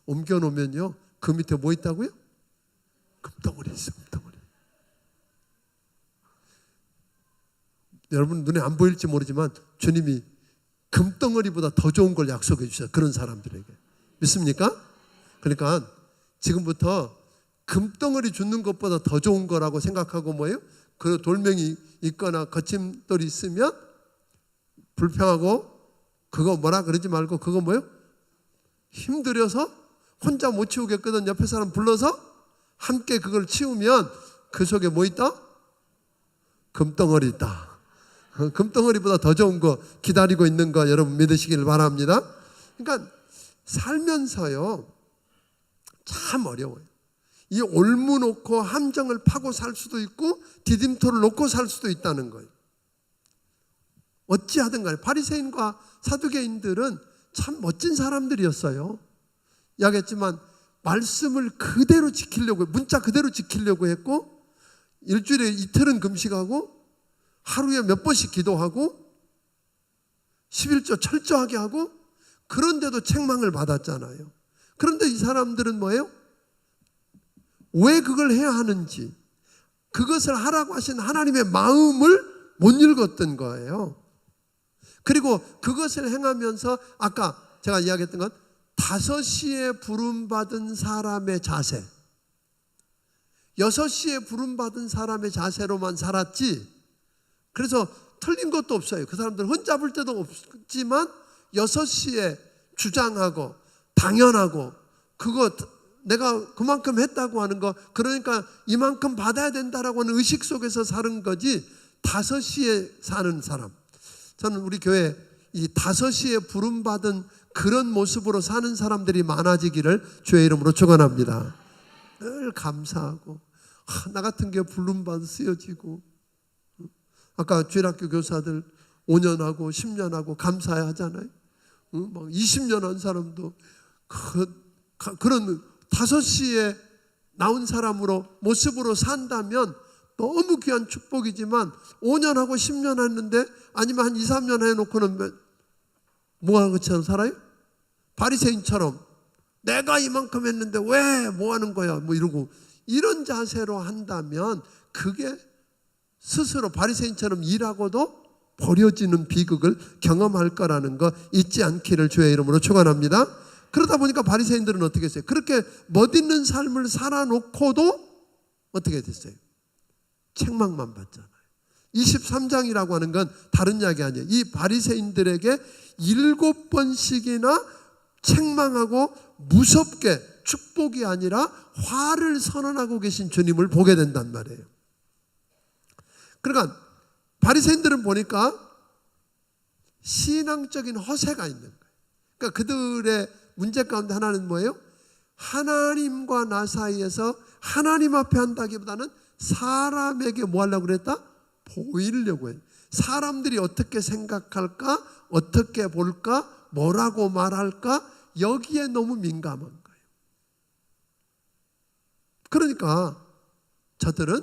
옮겨 놓으면요, 그 밑에 뭐 있다고요? 금덩어리 있어요. 금덩어리. 여러분 눈에 안 보일지 모르지만 주님이 금덩어리보다 더 좋은 걸 약속해 주셔요. 그런 사람들에게. 믿습니까? 그러니까 지금부터 금덩어리 줍는 것보다 더 좋은 거라고 생각하고 뭐예요? 그 돌멩이 있거나 거침돌이 있으면 불평하고 그거 뭐라 그러지 말고, 그거 뭐예요? 힘들여서 혼자 못 치우겠거든 옆에 사람 불러서 함께 그걸 치우면 그 속에 뭐 있다? 금덩어리 있다. 금덩어리보다 더 좋은 거 기다리고 있는 거 여러분 믿으시길 바랍니다. 그러니까 살면서요 참 어려워요. 이 올무 놓고 함정을 파고 살 수도 있고 디딤돌을 놓고 살 수도 있다는 거예요. 어찌하든 간에 바리새인과 사두개인들은 참 멋진 사람들이었어요. 이야기했지만 말씀을 그대로 지키려고, 문자 그대로 지키려고 했고, 일주일에 이틀은 금식하고 하루에 몇 번씩 기도하고 11조 철저하게 하고, 그런데도 책망을 받았잖아요. 그런데 이 사람들은 뭐예요? 왜 그걸 해야 하는지, 그것을 하라고 하신 하나님의 마음을 못 읽었던 거예요. 그리고 그것을 행하면서 아까 제가 이야기했던 건 5시에 부름받은 사람의 자세, 6시에 부름받은 사람의 자세로만 살았지, 그래서 틀린 것도 없어요. 그 사람들 흠잡을 때도 없지만 6시에 주장하고 당연하고 그거 내가 그만큼 했다고 하는 거, 그러니까 이만큼 받아야 된다라고 하는 의식 속에서 사는 거지 5시에 사는 사람. 저는 우리 교회 이 5시에 부름받은 그런 모습으로 사는 사람들이 많아지기를 주의 이름으로 축원합니다. 늘 감사하고 나 같은 게 부름받아 쓰여지고, 아까 주일학교 교사들 5년 하고 10년 하고 감사해 하잖아요. 막 20년 한 사람도 그런 5시에 나온 사람으로 모습으로 산다면 너무 귀한 축복이지만 5년 하고 10년 했는데, 아니면 한 2, 3년 해놓고는 뭐 하는 것처럼 살아요? 바리새인처럼 내가 이만큼 했는데 왜 뭐 하는 거야 뭐 이러고, 이런 자세로 한다면 그게 스스로 바리새인처럼 일하고도 버려지는 비극을 경험할 거라는 거 잊지 않기를 주의 이름으로 축원합니다. 그러다 보니까 바리새인들은 어떻게 했어요? 그렇게 멋있는 삶을 살아놓고도 어떻게 됐어요? 책망만 받잖아요. 23장이라고 하는 건 다른 이야기 아니에요. 이 바리새인들에게 7번씩이나 책망하고 무섭게 축복이 아니라 화를 선언하고 계신 주님을 보게 된단 말이에요. 그러니까 바리새인들은 보니까 신앙적인 허세가 있는 거예요. 그러니까 그들의 문제 가운데 하나는 뭐예요? 하나님과 나 사이에서 하나님 앞에 한다기보다는 사람에게 뭐 하려고 그랬다? 보이려고 해요. 사람들이 어떻게 생각할까? 어떻게 볼까? 뭐라고 말할까? 여기에 너무 민감한 거예요. 그러니까 저들은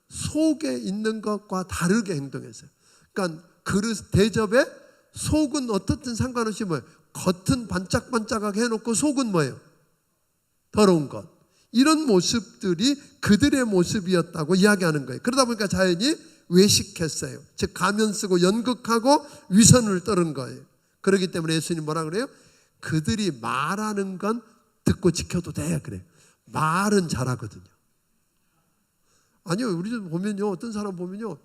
속에 있는 것과 다르게 행동했어요. 그러니까 그릇 대접에 속은 어떻든 상관없이 뭐예요? 겉은 반짝반짝하게 해놓고 속은 뭐예요? 더러운 것. 이런 모습들이 그들의 모습이었다고 이야기하는 거예요. 그러다 보니까 자연히 외식했어요. 즉 가면 쓰고 연극하고 위선을 떨은 거예요. 그렇기 때문에 예수님 뭐라 그래요? 그들이 말하는 건 듣고 지켜도 돼. 그래요. 말은 잘하거든요. 아니요, 우리 좀 보면요, 어떤 사람 보면요,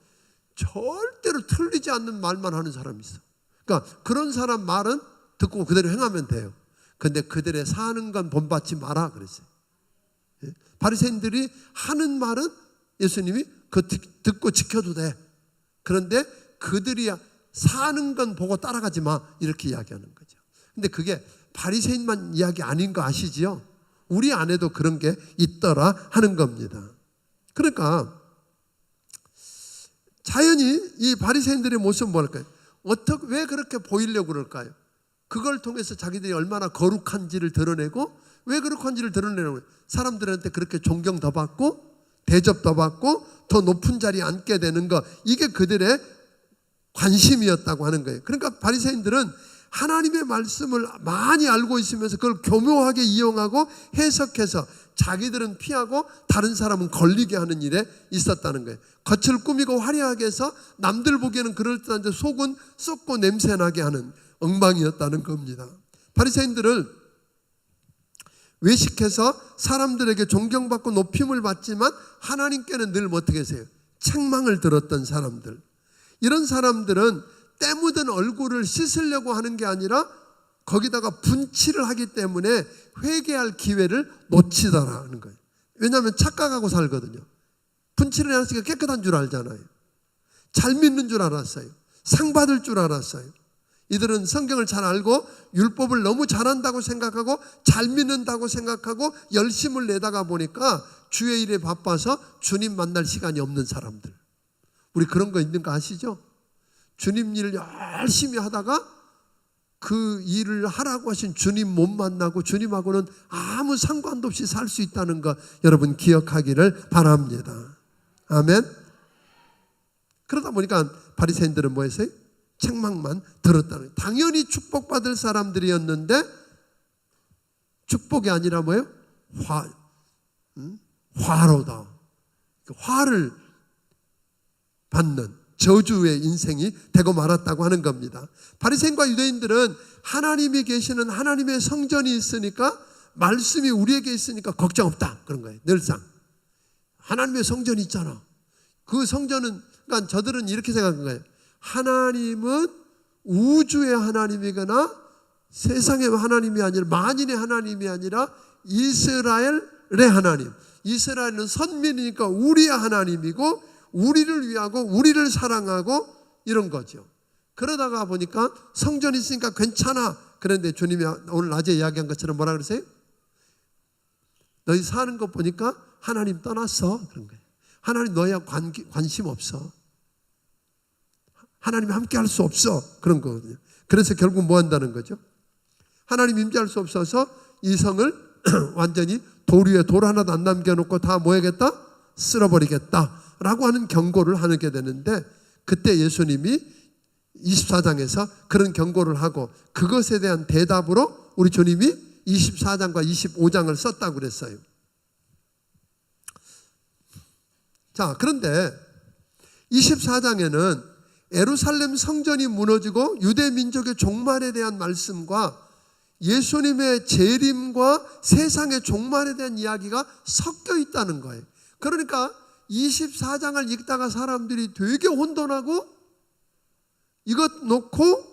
절대로 틀리지 않는 말만 하는 사람이 있어. 그러니까 그런 사람 말은 듣고 그대로 행하면 돼요. 근데 그들의 사는 건 본받지 마라 그랬어요. 바리새인들이 하는 말은 예수님이 그 듣고 지켜도 돼. 그런데 그들이 사는 건 보고 따라가지 마 이렇게 이야기하는 거죠. 근데 그게 바리새인만 이야기 아닌 거 아시지요? 우리 안에도 그런 게 있더라 하는 겁니다. 그러니까 자연히 이 바리새인들의 모습은 뭘까요? 왜 그렇게 보이려고 그럴까요? 그걸 통해서 자기들이 얼마나 거룩한지를 드러내고, 왜 거룩한지를 드러내는 거예요? 사람들한테 그렇게 존경 더 받고 대접 더 받고 더 높은 자리에 앉게 되는 것, 이게 그들의 관심이었다고 하는 거예요. 그러니까 바리새인들은 하나님의 말씀을 많이 알고 있으면서 그걸 교묘하게 이용하고 해석해서 자기들은 피하고 다른 사람은 걸리게 하는 일에 있었다는 거예요. 겉을 꾸미고 화려하게 해서 남들 보기에는 그럴듯한데 속은 썩고 냄새나게 하는 엉망이었다는 겁니다. 바리새인들을 외식해서 사람들에게 존경받고 높임을 받지만 하나님께는 늘 어떻게 하세요? 책망을 들었던 사람들. 이런 사람들은 때 묻은 얼굴을 씻으려고 하는 게 아니라 거기다가 분칠을 하기 때문에 회개할 기회를 놓치더라는 거예요. 왜냐하면 착각하고 살거든요. 분칠을 해놨으니까 깨끗한 줄 알잖아요. 잘 믿는 줄 알았어요. 상 받을 줄 알았어요. 이들은 성경을 잘 알고 율법을 너무 잘한다고 생각하고 잘 믿는다고 생각하고 열심을 내다가 보니까 주의 일에 바빠서 주님 만날 시간이 없는 사람들. 우리 그런 거 있는 거 아시죠? 주님 일 열심히 하다가 그 일을 하라고 하신 주님 못 만나고 주님하고는 아무 상관도 없이 살 수 있다는 거 여러분 기억하기를 바랍니다. 아멘. 그러다 보니까 바리새인들은 뭐 했어요? 책망만 들었다는 거예요. 당연히 축복받을 사람들이었는데 축복이 아니라 뭐예요? 화로다. 화를 받는 저주의 인생이 되고 말았다고 하는 겁니다. 바리새인과 유대인들은 하나님이 계시는 하나님의 성전이 있으니까, 말씀이 우리에게 있으니까 걱정 없다 그런 거예요. 늘상 하나님의 성전이 있잖아. 그 성전은, 그러니까 저들은 이렇게 생각한 거예요. 하나님은 우주의 하나님이거나 세상의 하나님이 아니라, 만인의 하나님이 아니라 이스라엘의 하나님. 이스라엘은 선민이니까 우리의 하나님이고 우리를 위하고 우리를 사랑하고 이런 거죠. 그러다가 보니까 성전이 있으니까 괜찮아. 그런데 주님이 오늘 낮에 이야기한 것처럼 뭐라 그러세요? 너희 사는 것 보니까 하나님 떠났어. 그런 거예요. 하나님 너희와 관심 없어. 하나님 함께 할 수 없어. 그런 거거든요. 그래서 결국 뭐 한다는 거죠? 하나님 임재할 수 없어서 이 성을 완전히 돌 위에 돌 하나도 안 남겨놓고 다 뭐 해야겠다? 쓸어버리겠다 라고 하는 경고를 하게 되는데, 그때 예수님이 24장에서 그런 경고를 하고 그것에 대한 대답으로 우리 주님이 24장과 25장을 썼다고 그랬어요. 자, 그런데 24장에는 예루살렘 성전이 무너지고 유대 민족의 종말에 대한 말씀과 예수님의 재림과 세상의 종말에 대한 이야기가 섞여 있다는 거예요. 그러니까 24장을 읽다가 사람들이 되게 혼돈하고 이것 놓고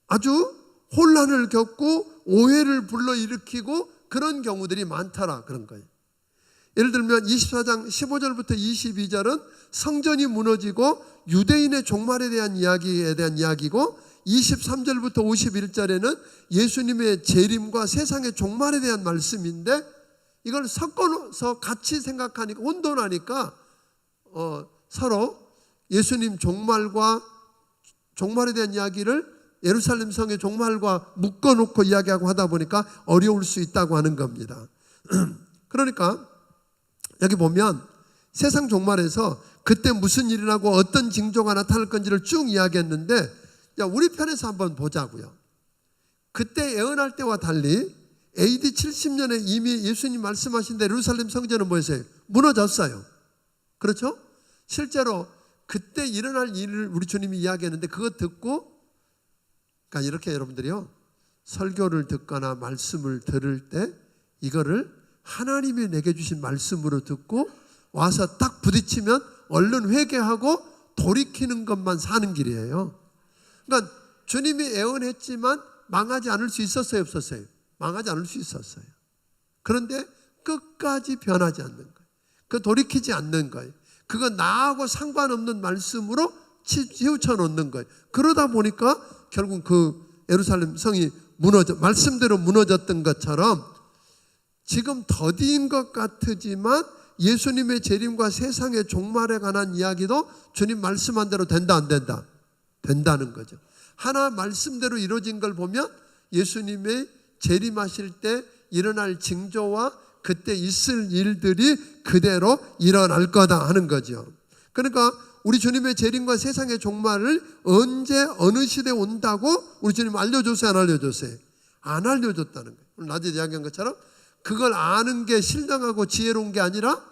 아주 혼란을 겪고 오해를 불러일으키고 그런 경우들이 많더라 그런 거예요. 예를 들면 24장 15절부터 22절은 성전이 무너지고 유대인의 종말에 대한 이야기에 대한 이야기고, 23절부터 51절에는 예수님의 재림과 세상의 종말에 대한 말씀인데, 이걸 섞어서 같이 생각하니까 혼돈하니까 서로 예수님 종말과 종말에 대한 이야기를 예루살렘 성의 종말과 묶어놓고 이야기하고 하다 보니까 어려울 수 있다고 하는 겁니다. 그러니까 여기 보면 세상 종말에서 그때 무슨 일이 나고 어떤 징조가 나타날 건지를 쭉 이야기했는데, 우리 편에서 한번 보자고요. 그때 예언할 때와 달리 AD 70년에 이미 예수님 말씀하신 대로 예루살렘 성전은 뭐였어요? 무너졌어요. 그렇죠? 실제로 그때 일어날 일을 우리 주님이 이야기했는데, 그거 듣고, 그러니까 이렇게 여러분들이요, 설교를 듣거나 말씀을 들을 때 이거를 하나님이 내게 주신 말씀으로 듣고 와서 딱 부딪히면 얼른 회개하고 돌이키는 것만 사는 길이에요. 그러니까 주님이 예언했지만 망하지 않을 수 있었어요, 없었어요? 망하지 않을 수 있었어요. 그런데 끝까지 변하지 않는 거예요. 그 돌이키지 않는 거예요. 그거 나하고 상관없는 말씀으로 치우쳐 놓는 거예요. 그러다 보니까 결국 그 예루살렘 성이 말씀대로 무너졌던 것처럼, 지금 더디인 것 같지만 예수님의 재림과 세상의 종말에 관한 이야기도 주님 말씀한 대로 된다 안 된다? 된다는 거죠. 하나 말씀대로 이루어진 걸 보면 예수님의 재림하실 때 일어날 징조와 그때 있을 일들이 그대로 일어날 거다 하는 거죠. 그러니까 우리 주님의 재림과 세상의 종말을 언제 어느 시대에 온다고 우리 주님 알려줬어요, 안 알려줬어요? 안 알려줬다는 거예요. 오늘 낮에 이야기한 것처럼 그걸 아는 게 신령하고 지혜로운 게 아니라,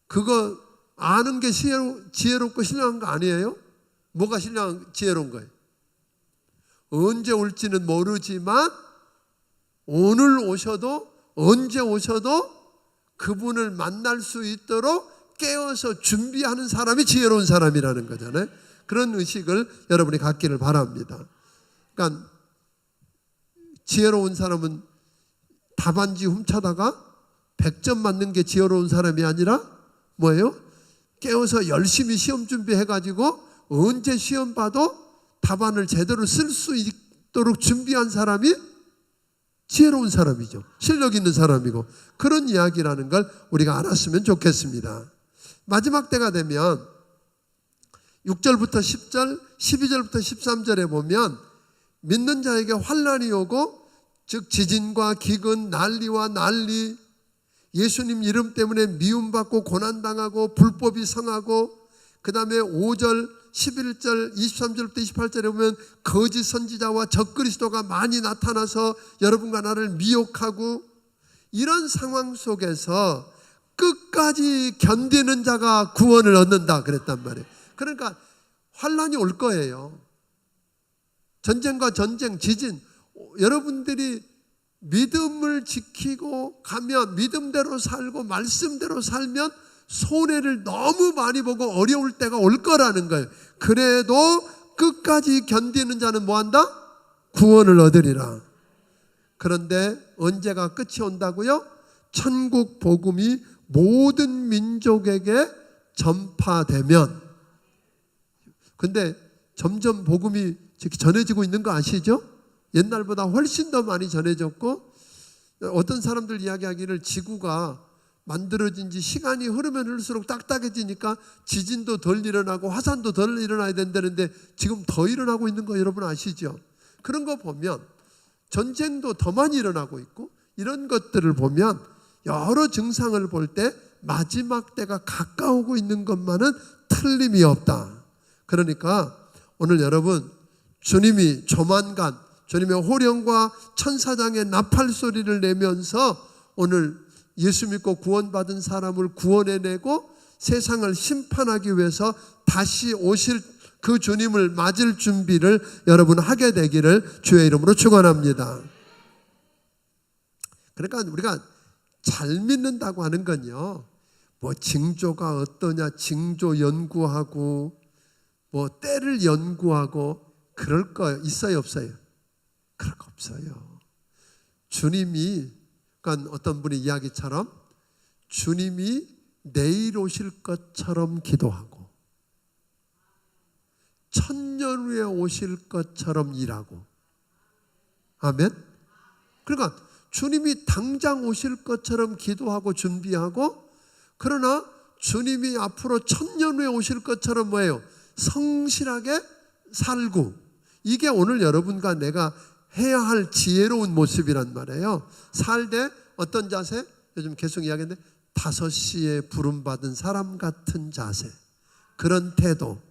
그거 아는 게 지혜롭고 신령한 거 아니에요? 뭐가 지혜로운 거예요? 언제 올지는 모르지만 오늘 오셔도 언제 오셔도 그분을 만날 수 있도록 깨어서 준비하는 사람이 지혜로운 사람이라는 거잖아요. 그런 의식을 여러분이 갖기를 바랍니다. 그러니까 지혜로운 사람은 답안지 훔쳐다가 100점 맞는 게 지혜로운 사람이 아니라 뭐예요? 깨어서 열심히 시험 준비해가지고 언제 시험 봐도 답안을 제대로 쓸 수 있도록 준비한 사람이 지혜로운 사람이죠. 실력 있는 사람이고, 그런 이야기라는 걸 우리가 알았으면 좋겠습니다. 마지막 때가 되면 6절부터 10절, 12절부터 13절에 보면 믿는 자에게 환난이 오고, 즉 지진과 기근, 난리와 난리, 예수님 이름 때문에 미움받고 고난당하고 불법이 성하고, 그 다음에 5절, 11절, 23절부터 28절에 보면 거짓 선지자와 적그리스도가 많이 나타나서 여러분과 나를 미혹하고, 이런 상황 속에서 끝까지 견디는 자가 구원을 얻는다 그랬단 말이에요. 그러니까 환난이 올 거예요. 전쟁과 전쟁, 지진, 여러분들이 믿음을 지키고 가면, 믿음대로 살고 말씀대로 살면 손해를 너무 많이 보고 어려울 때가 올 거라는 거예요. 그래도 끝까지 견디는 자는 뭐한다? 구원을 얻으리라. 그런데 언제가 끝이 온다고요? 천국 복음이 모든 민족에게 전파되면. 근데 점점 복음이 전해지고 있는 거 아시죠? 옛날보다 훨씬 더 많이 전해졌고, 어떤 사람들 이야기하기를 지구가 만들어진 지 시간이 흐르면 흐를수록 딱딱해지니까 지진도 덜 일어나고 화산도 덜 일어나야 된다는데 지금 더 일어나고 있는 거 여러분 아시죠? 그런 거 보면 전쟁도 더 많이 일어나고 있고, 이런 것들을 보면 여러 증상을 볼 때 마지막 때가 가까우고 있는 것만은 틀림이 없다. 그러니까 오늘 여러분, 주님이 조만간 주님의 호령과 천사장의 나팔 소리를 내면서 오늘 예수 믿고 구원받은 사람을 구원해내고 세상을 심판하기 위해서 다시 오실 그 주님을 맞을 준비를 여러분 하게 되기를 주의 이름으로 축원합니다. 그러니까 우리가 잘 믿는다고 하는 건요, 뭐 징조가 어떠냐 징조 연구하고 뭐 때를 연구하고 그럴 거 있어요 없어요? 그럴 거 없어요. 주님이, 그러니까 어떤 분의 이야기처럼 주님이 내일 오실 것처럼 기도하고 천년 후에 오실 것처럼 일하고. 아멘. 그러니까 주님이 당장 오실 것처럼 기도하고 준비하고, 그러나 주님이 앞으로 천년 후에 오실 것처럼 뭐예요? 성실하게 살고. 이게 오늘 여러분과 내가 해야 할 지혜로운 모습이란 말이에요. 살되 어떤 자세? 요즘 계속 이야기했는데 5시에 부름받은 사람 같은 자세, 그런 태도.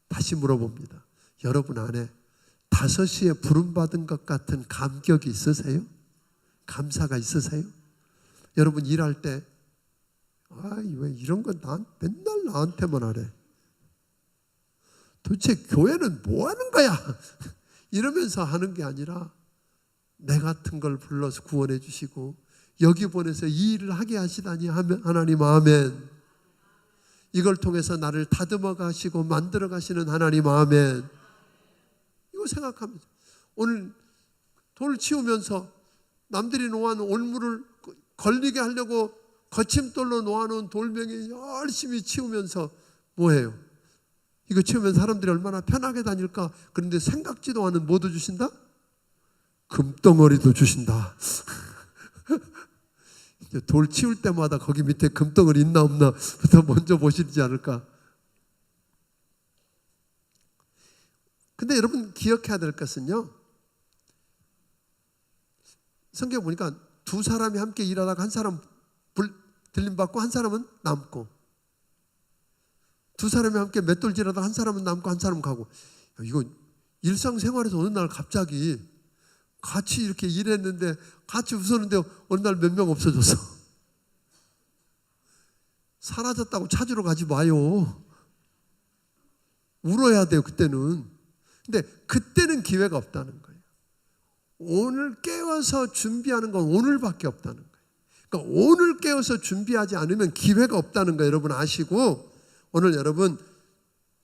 다시 물어봅니다. 여러분 안에 5시에 부름받은 것 같은 감격이 있으세요? 감사가 있으세요? 여러분 일할 때 왜 이런 건 맨날 나한테만 하래, 도대체 교회는 뭐 하는 거야? 이러면서 하는 게 아니라 내 같은 걸 불러서 구원해 주시고 여기 보내서 이 일을 하게 하시다니 하나님 아멘. 이걸 통해서 나를 다듬어 가시고 만들어 가시는 하나님 아멘. 이거 생각합니다. 오늘 돌 치우면서 남들이 놓아놓은 올물을 걸리게 하려고 거침돌로 놓아놓은 돌멩이 열심히 치우면서 뭐해요? 이거 치우면 사람들이 얼마나 편하게 다닐까? 그런데 생각지도 않은 뭐도 주신다? 금덩어리도 주신다. 돌 치울 때마다 거기 밑에 금덩어리 있나 없나부터 먼저 보시지 않을까? 근데 여러분 기억해야 될 것은요, 성경 보니까 두 사람이 함께 일하다가 한 사람 들림받고 한 사람은 남고, 두 사람이 함께 맷돌질하다가 한 사람은 남고 한 사람은 가고. 이거 일상생활에서 어느 날 갑자기 같이 이렇게 일했는데 같이 웃었는데 어느 날 몇 명 없어졌어. 사라졌다고 찾으러 가지 마요. 울어야 돼요 그때는. 근데 그때는 기회가 없다는 거예요. 오늘 깨워서 준비하는 건 오늘밖에 없다는 거예요. 그러니까 오늘 깨워서 준비하지 않으면 기회가 없다는 거 여러분 아시고, 오늘 여러분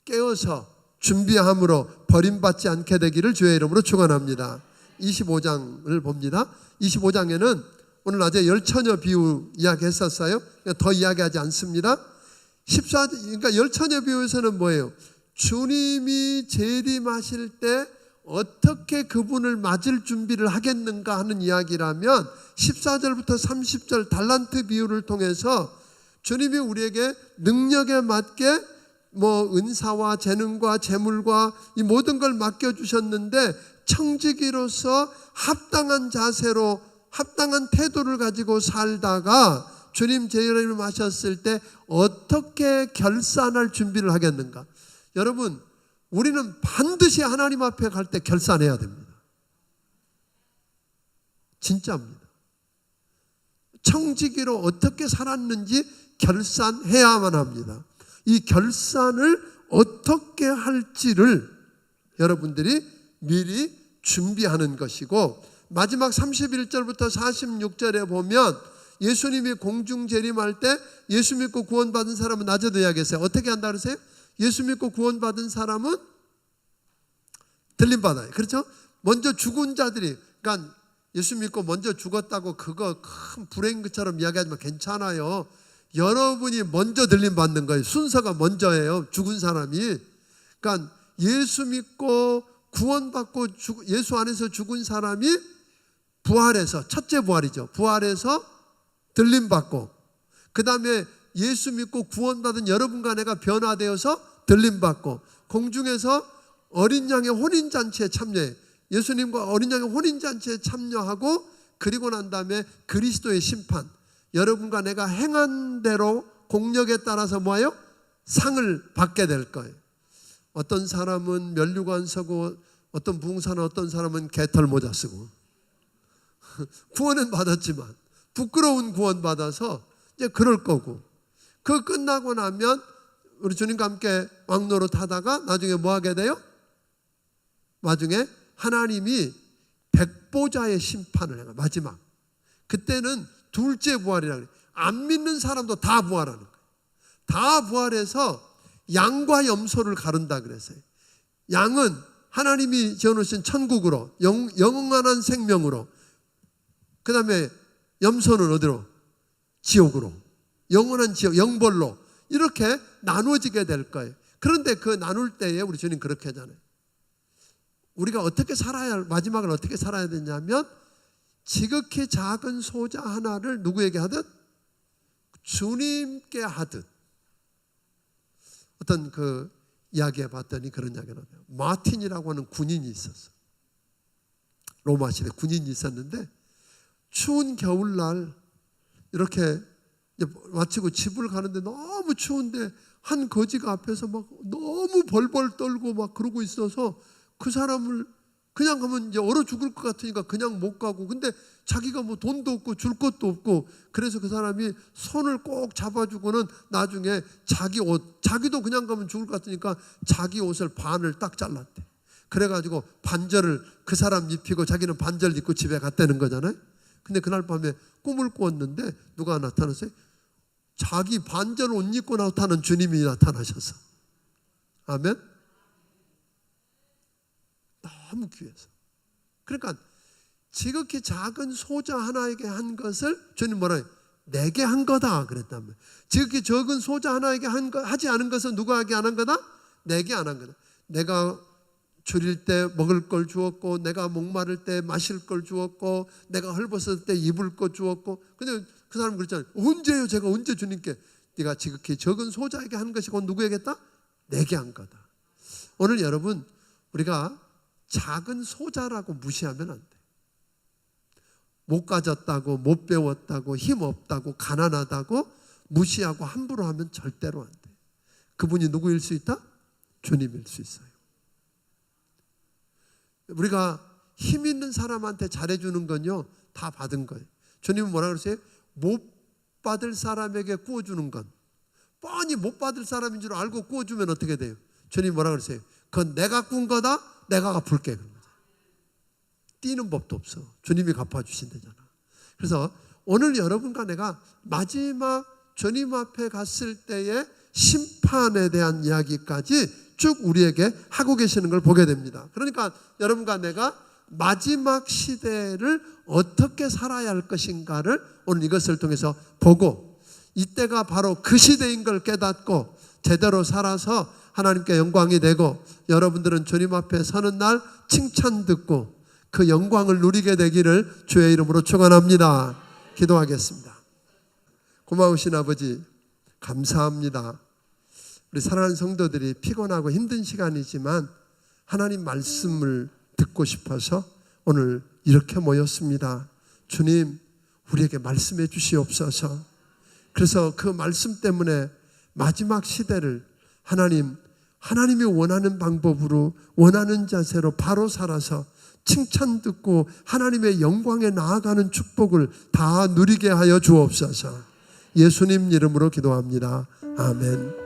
깨워서 준비함으로 버림받지 않게 되기를 주의 이름으로 축원합니다. 25장을 봅니다. 25장에는 오늘 낮에 열처녀 비유 이야기했었어요. 더 이야기하지 않습니다. 14장, 그러니까 열처녀 비유에서는 뭐예요? 주님이 재림하실 때 어떻게 그분을 맞을 준비를 하겠는가 하는 이야기라면, 14절부터 30절 달란트 비유를 통해서 주님이 우리에게 능력에 맞게 은사와 재능과 재물과 이 모든 걸 맡겨주셨는데, 청지기로서 합당한 자세로 합당한 태도를 가지고 살다가 주님 재림하셨을 때 어떻게 결산할 준비를 하겠는가. 여러분, 우리는 반드시 하나님 앞에 갈 때 결산해야 됩니다. 진짜입니다. 청지기로 어떻게 살았는지 결산해야만 합니다. 이 결산을 어떻게 할지를 여러분들이 미리 준비하는 것이고, 마지막 31절부터 46절에 보면 예수님이 공중 재림할 때 예수 믿고 구원받은 사람은 낮에도 이야기했어요. 어떻게 한다 그러세요? 예수 믿고 구원받은 사람은 들림받아요. 그렇죠? 먼저 죽은 자들이, 그러니까 예수 믿고 먼저 죽었다고 그거 큰 불행인 것처럼 이야기하지만 괜찮아요. 여러분이 먼저 들림받는 거예요. 순서가 먼저예요. 죽은 사람이. 그러니까 예수 믿고 구원받고 예수 안에서 죽은 사람이 부활해서, 첫째 부활이죠. 부활해서 들림받고, 그 다음에 예수 믿고 구원받은 여러분과 내가 변화되어서 들림받고, 공중에서 어린 양의 혼인잔치에 참여해. 예수님과 어린 양의 혼인잔치에 참여하고, 그리고 난 다음에 그리스도의 심판, 여러분과 내가 행한 대로 공력에 따라서 뭐예요? 상을 받게 될 거예요. 어떤 사람은 면류관 서고, 어떤 부흥사는 어떤 사람은 개털 모자 쓰고. 구원은 받았지만 부끄러운 구원 받아서 이제 그럴 거고, 그 끝나고 나면 우리 주님과 함께 왕노릇 하다가 나중에 뭐 하게 돼요? 나중에 하나님이 백보자의 심판을 해요. 마지막 그때는 둘째 부활이라고 해요. 안 믿는 사람도 다 부활하는 거예요. 다 부활해서 양과 염소를 가른다 그랬어요. 양은 하나님이 지어놓으신 천국으로, 영원한 생명으로, 그 다음에 염소는 어디로? 지옥으로, 영원한 지옥, 영벌로 이렇게 나누어지게 될 거예요. 그런데 그 나눌 때에 우리 주님 그렇게 하잖아요. 우리가 어떻게 살아야, 마지막을 어떻게 살아야 되냐면 지극히 작은 소자 하나를 누구에게 하듯? 주님께 하듯. 어떤 그 이야기해 봤더니 그런 이야기를 해요. 마틴이라고 하는 군인이 있었어. 로마 시대 군인이 있었는데 추운 겨울날 이렇게 마치고 집을 가는데 너무 추운데 한 거지가 앞에서 막 너무 벌벌 떨고 막 그러고 있어서 그 사람을 그냥 가면 이제 얼어 죽을 것 같으니까 그냥 못 가고, 근데 자기가 뭐 돈도 없고 줄 것도 없고, 그래서 그 사람이 손을 꼭 잡아주고는 나중에 자기 옷, 자기도 그냥 가면 죽을 것 같으니까 자기 옷을 반을 딱 잘랐대. 그래가지고 반절을 그 사람 입히고 자기는 반절 입고 집에 갔다는 거잖아요. 근데 그날 밤에 꿈을 꾸었는데 누가 나타났어요? 자기 반절 옷 입고 나타난 주님이 나타나셔서. 아멘. 너무 귀해서. 그러니까 지극히 작은 소자 하나에게 한 것을 주님 뭐라 해요? 내게 한 거다 그랬다면, 지극히 적은 소자 하나에게 하지 않은 것은 누구에게 안 한 거다? 내게 안 한 거다. 내가 줄일 때 먹을 걸 주었고, 내가 목마를 때 마실 걸 주었고, 내가 헐벗을 때 입을 것 주었고. 근데 그 사람 그랬잖아요. 언제요? 제가 언제 주님께? 네가 지극히 적은 소자에게 한 것이 곧 누구에게 했다? 내게 한 거다. 오늘 여러분, 우리가 작은 소자라고 무시하면 안 돼. 못 가졌다고, 못 배웠다고, 힘없다고, 가난하다고 무시하고 함부로 하면 절대로 안 돼. 그분이 누구일 수 있다? 주님일 수 있어요. 우리가 힘 있는 사람한테 잘해주는 건요, 다 받은 거예요. 주님은 뭐라 그러세요? 못 받을 사람에게 구워주는 건, 뻔히 못 받을 사람인 줄 알고 구워주면 어떻게 돼요? 주님이 뭐라 그러세요? 그건 내가 구운 거다, 내가 갚을게. 뛰는 법도 없어. 주님이 갚아주신다잖아. 그래서 오늘 여러분과 내가 마지막 주님 앞에 갔을 때의 심판에 대한 이야기까지 쭉 우리에게 하고 계시는 걸 보게 됩니다. 그러니까 여러분과 내가 마지막 시대를 어떻게 살아야 할 것인가를 오늘 이것을 통해서 보고, 이때가 바로 그 시대인 걸 깨닫고 제대로 살아서 하나님께 영광이 되고, 여러분들은 주님 앞에 서는 날 칭찬 듣고 그 영광을 누리게 되기를 주의 이름으로 축원합니다. 기도하겠습니다. 고마우신 아버지, 감사합니다. 우리 사랑하는 성도들이 피곤하고 힘든 시간이지만 하나님 말씀을 듣고 싶어서 오늘 이렇게 모였습니다. 주님, 우리에게 말씀해 주시옵소서. 그래서 그 말씀 때문에 마지막 시대를 하나님이 원하는 방법으로, 원하는 자세로 바로 살아서 칭찬 듣고 하나님의 영광에 나아가는 축복을 다 누리게 하여 주옵소서. 예수님 이름으로 기도합니다. 아멘.